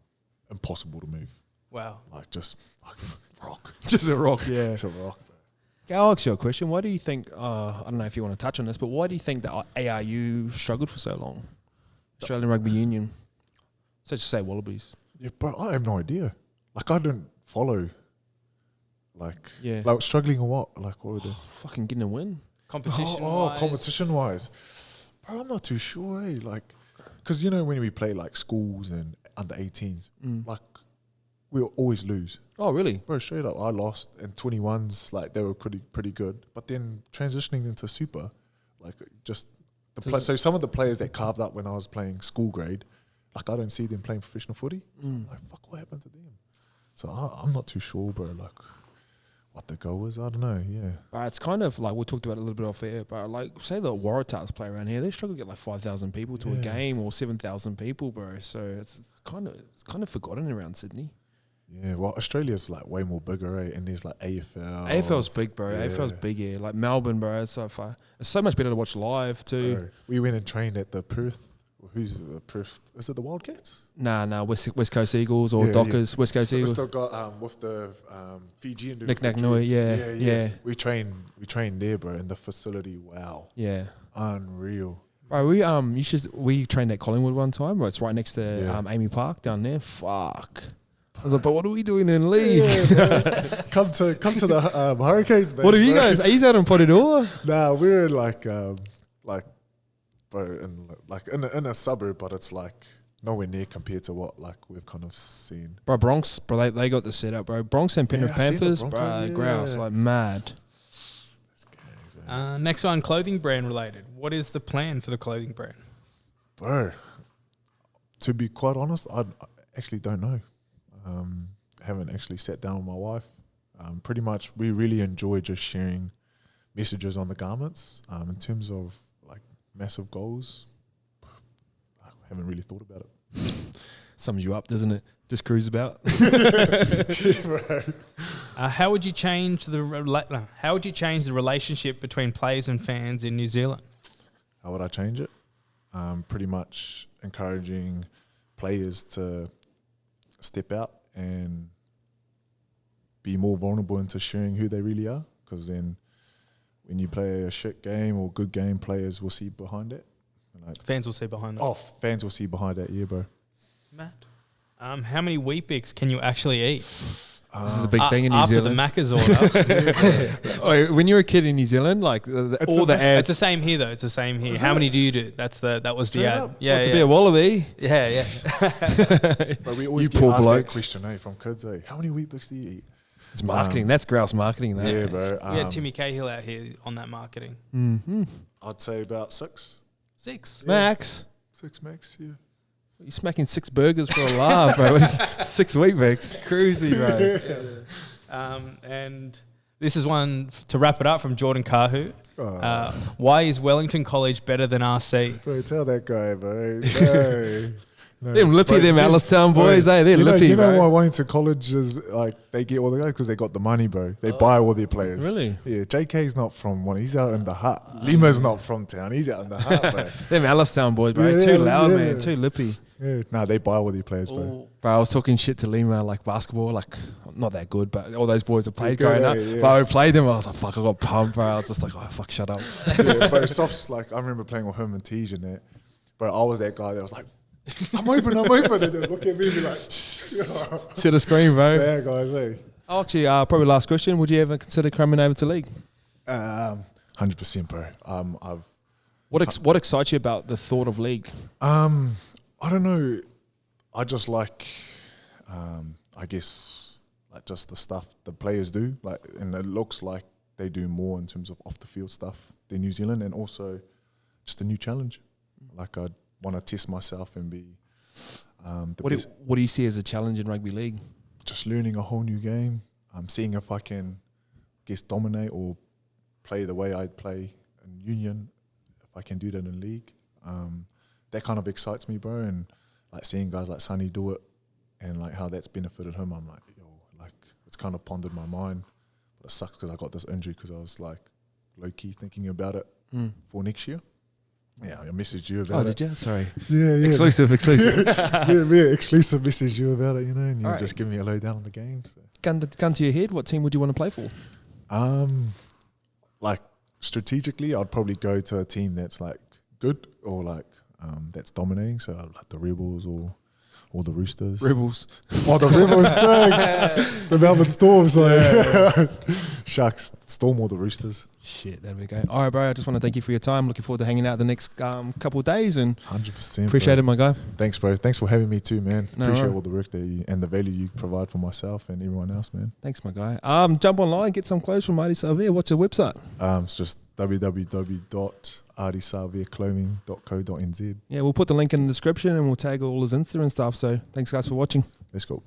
impossible to move. Wow. Like just fucking rock. Just a rock, yeah. It's a rock, bro. I'll ask you a question. Why do you think, I don't know if you want to touch on this, but why do you think that ARU struggled for so long? Australian Rugby Union. So just say Wallabies. Yeah, bro, I have no idea. Like I don't follow. Like, Yeah. like struggling or what? Like what were they? Fucking getting a win. Competition Competition wise, bro, I'm not too sure. Like, because you know when we play like schools and under 18s, like we'll always lose. Oh, really? Bro, straight up, I lost. And 21s, like they were pretty good. But then transitioning into super, like just so some of the players that carved up when I was playing school grade, like I don't see them playing professional footy. So I'm like, fuck, what happened to them? So I'm not too sure, bro. Like what the goal was, I don't know. Yeah. It's kind of like we talked about it a little bit off air, but like say the Waratahs play around here, they struggle to get like 5,000 people to a game or 7,000 people, bro. So it's kind of forgotten around Sydney. Yeah, well, Australia's like way more bigger, eh? And there's like AFL. AFL's big, bro. Yeah. AFL's big, yeah. Like Melbourne, bro. It's so far. It's so much better to watch live too. Bro, we went and trained at the Perth. Who's the Perth? Is it the Wildcats? Nah. West Coast Eagles or Dockers. West Coast We Eagles. still got with the Fijian dudes. Nick Nagnoi, yeah. We trained there, bro, in the facility. Wow. Yeah. Unreal. Bro, we trained at Collingwood one time. Bro, it's right next to Amy Park down there. Fuck. I was like, but what are we doing in league? Yeah, come to the Hurricanes, man. What are you guys? Are you out in Porirua? Nah, we're in in a suburb, but it's like nowhere near compared to what like we've kind of seen. Bro, Bronx, bro, they got the setup, bro. Bronx and Penrith I see the Panthers, Bronco, bro, grouse, like mad. That's gangs, man. Next one, clothing brand related. What is the plan for the clothing brand? Bro, to be quite honest, I actually don't know. Haven't actually sat down with my wife. Pretty much, we really enjoy just sharing messages on the garments. In terms of like massive goals, I haven't really thought about it. Sums you up, doesn't it? Just cruise about. How would you change the relationship between players and fans in New Zealand? How would I change it? Pretty much encouraging players to step out and be more vulnerable into sharing who they really are, because then when you play a shit game or good game, players will see behind it. Like, Fans will see behind that. oh, fans will see behind that, yeah, bro. Matt, how many Weet-Bix can you actually eat? This is a big thing in New after Zealand. the Macca's order? Oh, when you're a kid in New Zealand, like all the It's ads. the same here, though. It's the same here. How many do you do? That was the ad. Yeah, To be a wallaby. yeah. But we always You get poor asked blokes. that question, from kids, how many Weet-Bix do you eat? It's marketing. That's grouse marketing. That. Yeah, bro. We had Timmy Cahill out here on that marketing. I'd say about 6. 6. Max, 6 max, yeah. you're smacking 6 burgers for a laugh, bro. 6 Weet-Bix. Cruisy, bro. And this is one to wrap it up from Jordan Kahu. Why is Wellington College better than RC? Bro, tell that guy, bro. No. No, Them lippy, but them yeah, Alistown boys, bro, they're lippy, you know bro. why Wellington College is like they get all the guys because they got the money, bro. They buy all their players. Really? Yeah. JK's not from one. He's out in the hut. Lima's not from town. He's out in the hut, bro. Them Alistown boys, bro. Yeah, Too loud, yeah. man. Too lippy. Yeah. Nah, they buy all their players, bro. Oh, bro, I was talking shit to Lima, like basketball, like not that good, but all those boys have played Good, growing up. yeah. But I played them, I was like, fuck, I got pumped, bro. I was just like, oh, fuck, shut up. Yeah, but Soft's like, I remember playing with him and Tej and that. But I was that guy that was like, I'm open. And they look at me and be like, To the screen, bro. sad guys, eh? Oh, actually, probably last question. Would you ever consider coming over to league? 100%, bro. What excites you about the thought of league? I don't know. I just like, I guess, like just the stuff the players do. Like, and it looks like they do more in terms of off the field stuff than New Zealand, and also just a new challenge. Like, I want to test myself and be. What do you see as a challenge in rugby league? Just learning a whole new game. Seeing if I can, dominate or play the way I'd play in union. If I can do that in league, that kind of excites me, bro. And like seeing guys like Sonny do it, and like how that's benefited him, I'm like, yo, like it's kind of pondered my mind. But it sucks because I got this injury because I was like low key thinking about it for next year. Yeah, I messaged you about it. Oh, did you? Sorry. Yeah. Exclusive. yeah, exclusive message you about it, you know, and you Alright. just give me a lowdown on the game. So. Gun to your head, what team would you want to play for? Like strategically, I'd probably go to a team that's like good or like that's dominating. So like the Rebels or the Roosters. Rebels. Oh, the Rebels, joke. The Melbourne Storm. So Sharks, Storm or the Roosters. Shit, there we go. All right, bro. I just want to thank you for your time. Looking forward to hanging out the next couple of days, and 100%. appreciate it, my guy. Thanks, bro. Thanks for having me too, man. No, Appreciate alright. all the work that you and the value you provide for myself and everyone else, man. Thanks, my guy. Jump online, get some clothes from Ardie Savea. What's your website? It's just www.ardiesaveaclothing.co.nz. Yeah, we'll put the link in the description and we'll tag all his Insta and stuff. So thanks, guys, for watching. Let's go.